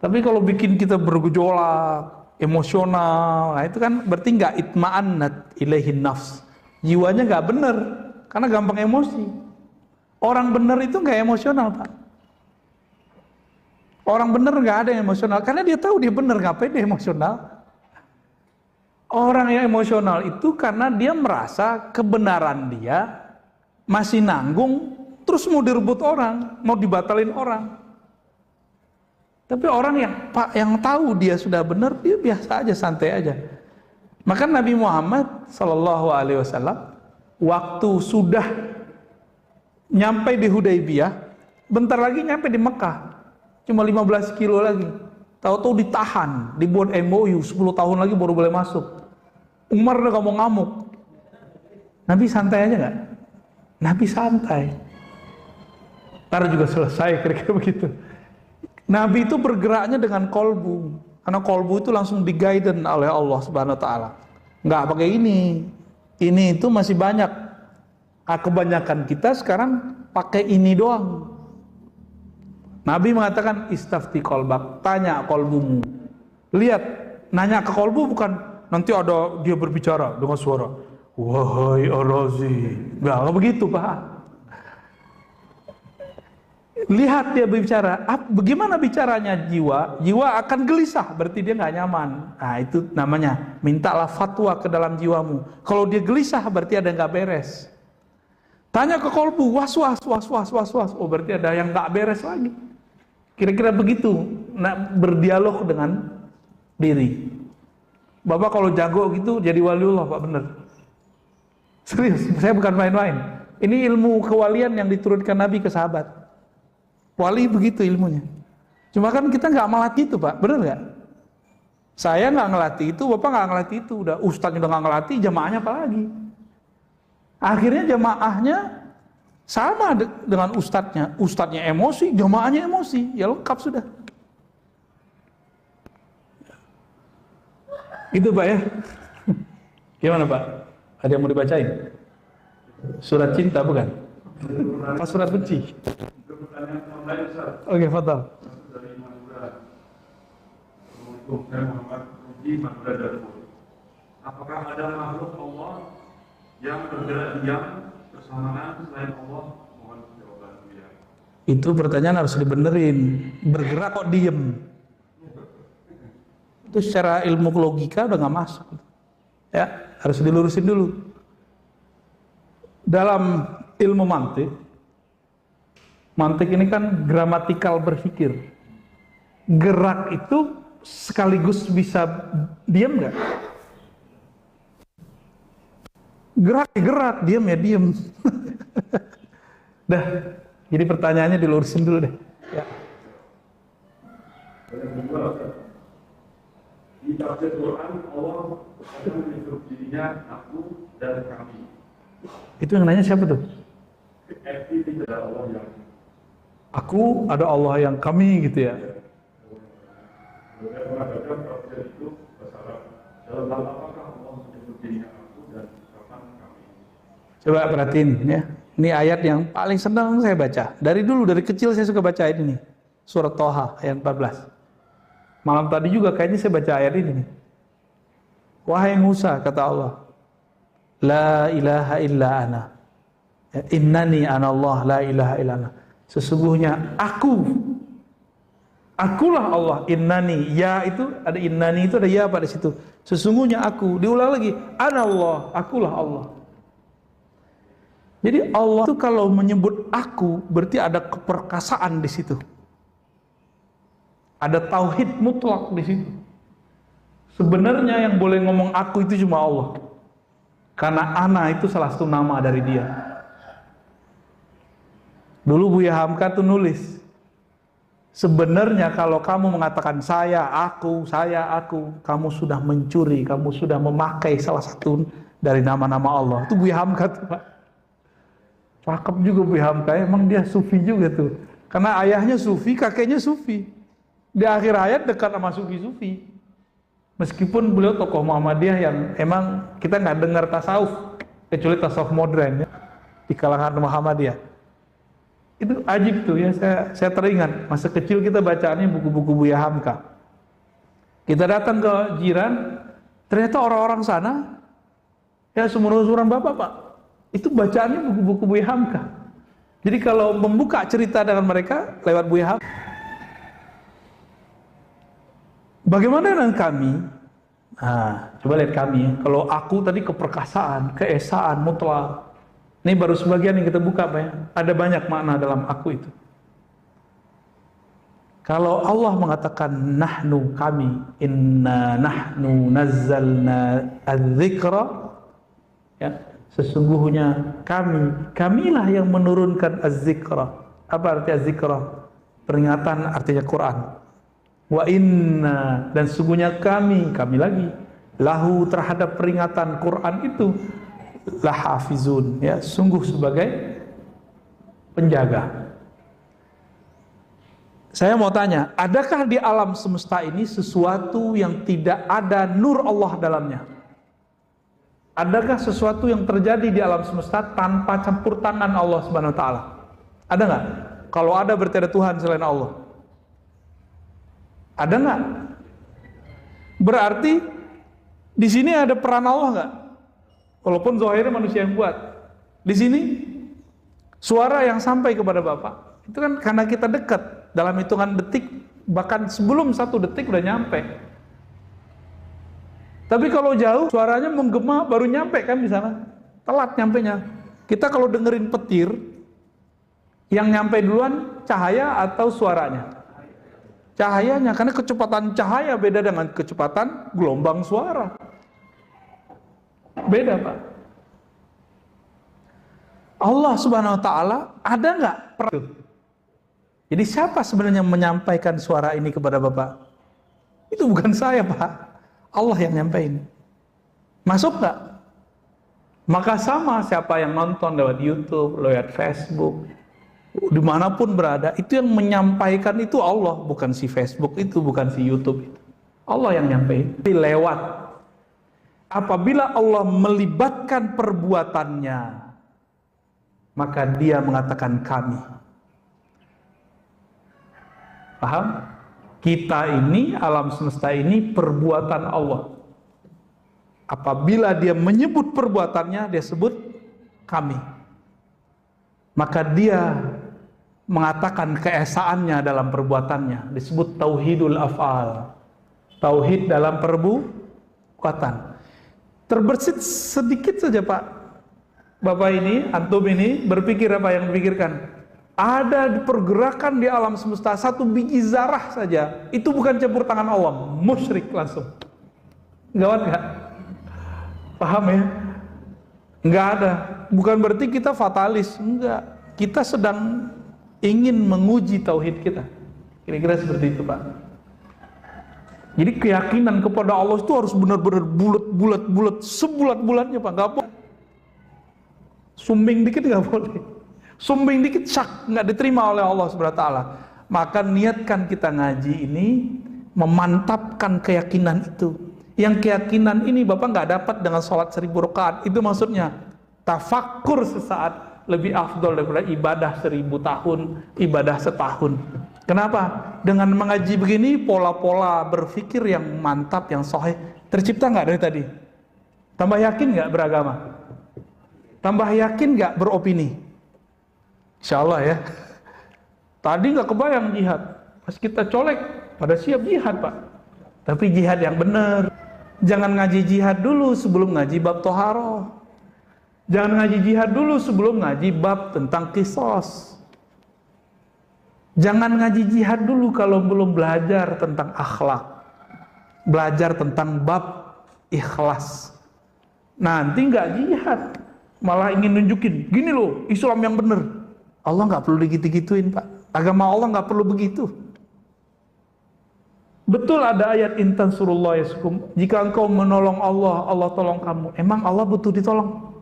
Tapi kalau bikin kita bergejolak, emosional, nah itu kan berarti nggak itma'annat ilaihin nafs. Jiwanya nggak bener, karena gampang emosi. Orang bener itu nggak emosional, Pak. Orang bener nggak ada yang emosional, karena dia tahu dia bener, ngapain dia emosional? Orang yang emosional itu karena dia merasa kebenaran dia masih nanggung, terus mau direbut orang, mau dibatalin orang. Tapi orang yang tahu dia sudah benar, dia biasa aja, santai aja. Maka Nabi Muhammad SAW waktu sudah nyampe di Hudaybiyah, bentar lagi nyampe di Mekah, cuma 15 kilo lagi. Tahu-tahu ditahan, dibuat MOU 10 tahun lagi baru boleh masuk. Umar udah gak mau ngamuk. Nabi santai aja gak? Nabi santai. Ntar juga selesai, kira-kira begitu. Nabi itu bergeraknya dengan kolbu. Karena kolbu itu langsung di-guidance oleh Allah Subhanahu Wa Taala. Nggak pakai ini. Ini itu masih banyak. Kebanyakan kita sekarang pakai ini doang. Nabi mengatakan istafti kolbak, tanya kolbumu. Lihat, nanya ke kolbu bukan nanti ada dia berbicara dengan suara wahai Ar-Razi. Nggak begitu, Pak. Lihat dia berbicara, bagaimana bicaranya jiwa? Jiwa akan gelisah, berarti dia nggak nyaman. Nah itu namanya, mintalah fatwa ke dalam jiwamu. Kalau dia gelisah, berarti ada yang nggak beres. Tanya ke kolbu, was-was. Oh berarti ada yang nggak beres lagi. Kira-kira begitu, berdialog dengan diri. Bapak kalau jago gitu jadi waliullah, Pak, bener. Serius, saya bukan main-main. Ini ilmu kewalian yang diturunkan Nabi ke sahabat. Wali begitu ilmunya. Cuma kan kita nggak melatih itu, Pak, bener nggak? Saya nggak ngelatih itu, Bapak nggak ngelatih itu. Udah ustadznya udah nggak ngelatih, jamaahnya apa lagi? Akhirnya jamaahnya sama dengan ustadznya. Ustadznya emosi, jamaahnya emosi, ya lengkap sudah. Itu Pak ya. Gimana Pak? Ada yang mau dibacain? Surat cinta bukan? Apa surat benci? Oke, fadal. Dari Madura. Assalamualaikum, saya Muhammad Ruji Madura Darul. Apakah ada makhluk Allah yang bergerak diam bersamaan selain Allah? Mohon jawaban ya. Itu pertanyaan harus dibenerin. Bergerak kok diem? Itu secara ilmu logika udah nggak masuk. Ya, harus dilurusin dulu. Dalam ilmu mantik ini kan gramatikal berpikir. Gerak itu sekaligus bisa diam nggak? Gerak, diam ya diam. Dah, jadi pertanyaannya dilurusin dulu deh. Ya. Di tafsir Quran Allah akan menyebut dirinya aku dan kami. Itu yang nanya siapa tuh? Arti tidak ada Allah yang Aku, ada Allah yang kami gitu ya. mengatakan tafsir itu masalah dalam hal apakah Allah menyebut dirinya aku dan kapan kami. Coba perhatiin ya. Ini ayat yang paling senang saya baca. Dari dulu, dari kecil saya suka baca ayat ini. Surat Thaha ayat 14. Malam tadi juga kayaknya saya baca ayat ini nih. Wahai Musa, kata Allah, la ilaha illa ana. Innani anallah la ilaha illa ana. Sesungguhnya akulah Allah. Innani, ya itu ada innani itu ada ya pada situ. Sesungguhnya aku. Diulang lagi, anallah, akulah Allah. Jadi Allah itu kalau menyebut aku berarti ada keperkasaan di situ. Ada tauhid mutlak di situ. Sebenarnya yang boleh ngomong aku itu cuma Allah. Karena ana itu salah satu nama dari dia. Dulu Buya Hamka tuh nulis, sebenarnya kalau kamu mengatakan saya, aku, kamu sudah mencuri, kamu sudah memakai salah satu dari nama-nama Allah. Itu Buya Hamka tuh, Pak. Cakep juga Buya Hamka, emang dia sufi juga tuh. Karena ayahnya sufi, kakeknya sufi. Di akhir ayat dekat sama sufi-sufi. Meskipun beliau tokoh Muhammadiyah yang emang kita nggak dengar tasawuf, kecuali tasawuf modern ya, di kalangan Muhammadiyah. Itu ajib tuh ya, saya teringat masa kecil kita bacaannya buku-buku Buya Hamka. Kita datang ke jiran, ternyata orang-orang sana ya seumuran bapak pak, itu bacaannya buku-buku Buya Hamka. Jadi kalau membuka cerita dengan mereka lewat Buya Hamka. Bagaimana dengan kami? Nah, coba lihat kami ya. Kalau aku tadi keperkasaan, keesaan, mutlak. Ini baru sebagian yang kita buka Pak ya. Ada banyak makna dalam aku itu. Kalau Allah mengatakan nahnu kami, inna nahnu nazzalna adz-dzikra, ya, sesungguhnya kamilah yang menurunkan az-dzikra. Apa arti az-dzikra? Peringatan artinya Quran. Wa inna, dan sesungguhnya kami lagi lahu terhadap peringatan Quran itu lahafizun, ya, sungguh sebagai penjaga. Saya mau tanya, adakah di alam semesta ini sesuatu yang tidak ada nur Allah dalamnya? Adakah sesuatu yang terjadi di alam semesta tanpa campur tangan Allah Subhanahu wa taala? Ada nggak? Kalau ada berarti ada Tuhan selain Allah. Ada nggak? Berarti di sini ada peran Allah nggak? Walaupun zahirnya manusia yang buat. Di sini suara yang sampai kepada Bapak itu kan karena kita dekat. Dalam hitungan detik, bahkan sebelum 1 detik udah nyampe. Tapi kalau jauh, suaranya menggema baru nyampe kan di sana. Telat nyampenya. Kita kalau dengerin petir, yang nyampe duluan cahaya atau suaranya? Cahayanya, karena kecepatan cahaya beda dengan kecepatan gelombang suara. Beda Pak. Allah Subhanahu wa taala ada nggak? Jadi siapa sebenarnya menyampaikan suara ini kepada Bapak? Itu bukan saya Pak, Allah yang nyampein. Masuk nggak? Maka sama siapa yang nonton lewat YouTube, lewat Facebook, dimanapun berada, itu yang menyampaikan itu Allah, bukan si Facebook itu, bukan si YouTube itu. Allah yang nyampein. Lewat. Apabila Allah melibatkan perbuatannya, maka Dia mengatakan kami. Paham? Kita ini, alam semesta ini perbuatan Allah. Apabila Dia menyebut perbuatannya, Dia sebut kami. Maka Dia mengatakan keesaannya dalam perbuatannya. Disebut tauhidul af'al. Tauhid dalam perbuatan. Terbersit sedikit saja Pak. Bapak ini, antum ini berpikir apa yang dipikirkan? Ada pergerakan di alam semesta, 1 biji zarah saja, itu bukan campur tangan Allah, musyrik langsung. Gawat gak? Paham ya? Enggak ada. Bukan berarti kita fatalis, enggak. Kita sedang ingin menguji tauhid kita. Kira-kira seperti itu Pak. Jadi keyakinan kepada Allah itu harus benar-benar bulat, sebulat-bulatnya Pak. Gak boleh sumbing dikit, gak boleh. Sumbing dikit syak, nggak diterima oleh Allah Subhanahu wa taala. Maka niatkan kita ngaji ini memantapkan keyakinan itu. Yang keyakinan ini Bapak nggak dapat dengan sholat 1000 rakaat. Itu maksudnya tafakkur sesaat lebih afdol daripada ibadah 1000 tahun, ibadah setahun. Kenapa? Dengan mengaji begini, pola-pola berpikir yang mantap, yang sahih tercipta nggak dari tadi? Tambah yakin nggak beragama? Tambah yakin nggak beropini? Insya Allah ya. Tadi nggak kebayang jihad, pas kita colek pada siap jihad Pak. Tapi jihad yang benar. Jangan ngaji jihad dulu sebelum ngaji bab toharoh. Jangan ngaji jihad dulu sebelum ngaji bab tentang qisas. Jangan ngaji jihad dulu kalau belum belajar tentang akhlak, belajar tentang bab ikhlas. Nanti nggak jihad, malah ingin nunjukin gini loh Islam yang benar. Allah nggak perlu digitu-gituin Pak. Agama Allah nggak perlu begitu. Betul ada ayat intan surullah yaskum. Jika engkau menolong Allah, Allah tolong kamu. Emang Allah butuh ditolong?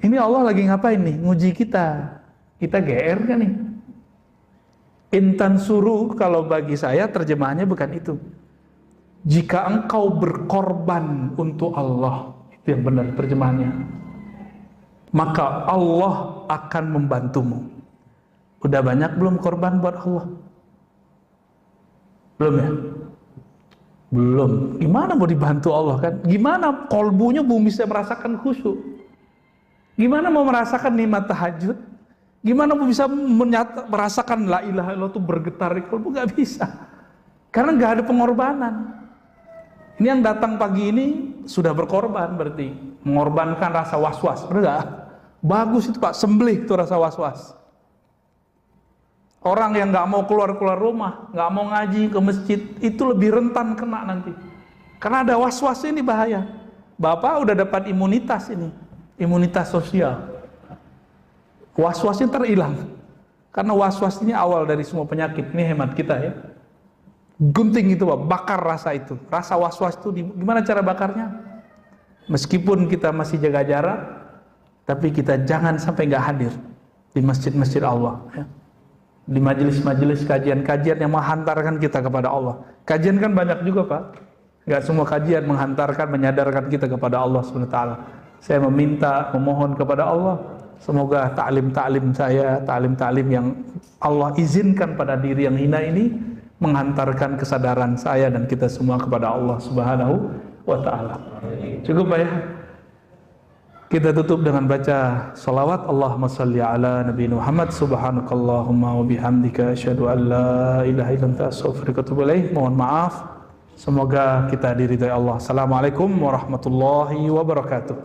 Ini Allah lagi ngapain nih? Nguji kita. Kita GR kan nih? Intan suruh kalau bagi saya terjemahannya bukan itu. jika engkau berkorban untuk Allah, itu yang benar terjemahannya, maka Allah akan membantumu. Udah banyak belum korban buat Allah? Belum ya? Belum. Gimana mau dibantu Allah kan? Gimana kolbunya belum bisa merasakan khusyuk? Gimana mau merasakan nikmat tahajud? Gimana mau bisa merasakan la ilaha illallah itu bergetar di kolbu? Gak bisa. Karena gak ada pengorbanan. Ini yang datang pagi ini sudah berkorban berarti. Mengorbankan rasa was-was. Benar gak? Bagus itu Pak, sembelih itu rasa was-was. Orang yang gak mau keluar rumah, gak mau ngaji ke masjid, itu lebih rentan kena nanti. Karena ada was-was ini bahaya. Bapak udah dapat imunitas ini, imunitas sosial. Was-wasnya terhilang. Karena was-was ini awal dari semua penyakit. Ini hemat kita ya. Gunting itu Pak, bakar rasa itu. Rasa was-was itu gimana cara bakarnya? Meskipun kita masih jaga jarak, tapi kita jangan sampai gak hadir di masjid-masjid Allah ya. Di majelis-majelis kajian-kajian yang menghantarkan kita kepada Allah. Kajian kan banyak juga Pak. Gak semua kajian menghantarkan, menyadarkan kita kepada Allah SWT. Saya memohon kepada Allah, semoga ta'lim-ta'lim saya, ta'lim-ta'lim yang Allah izinkan pada diri yang hina ini, menghantarkan kesadaran saya dan kita semua kepada Allah Subhanahu wa ta'ala. Cukup Pak ya? Kita tutup dengan baca salawat. Allahumma salli ala Nabi Muhammad. Subhanakallahumma wa bihamdika asyhadu an la ilaha illa anta astaghfiruka wa atubu ilaik. Mohon maaf. Semoga kita diridhai Allah. Assalamualaikum warahmatullahi wabarakatuh.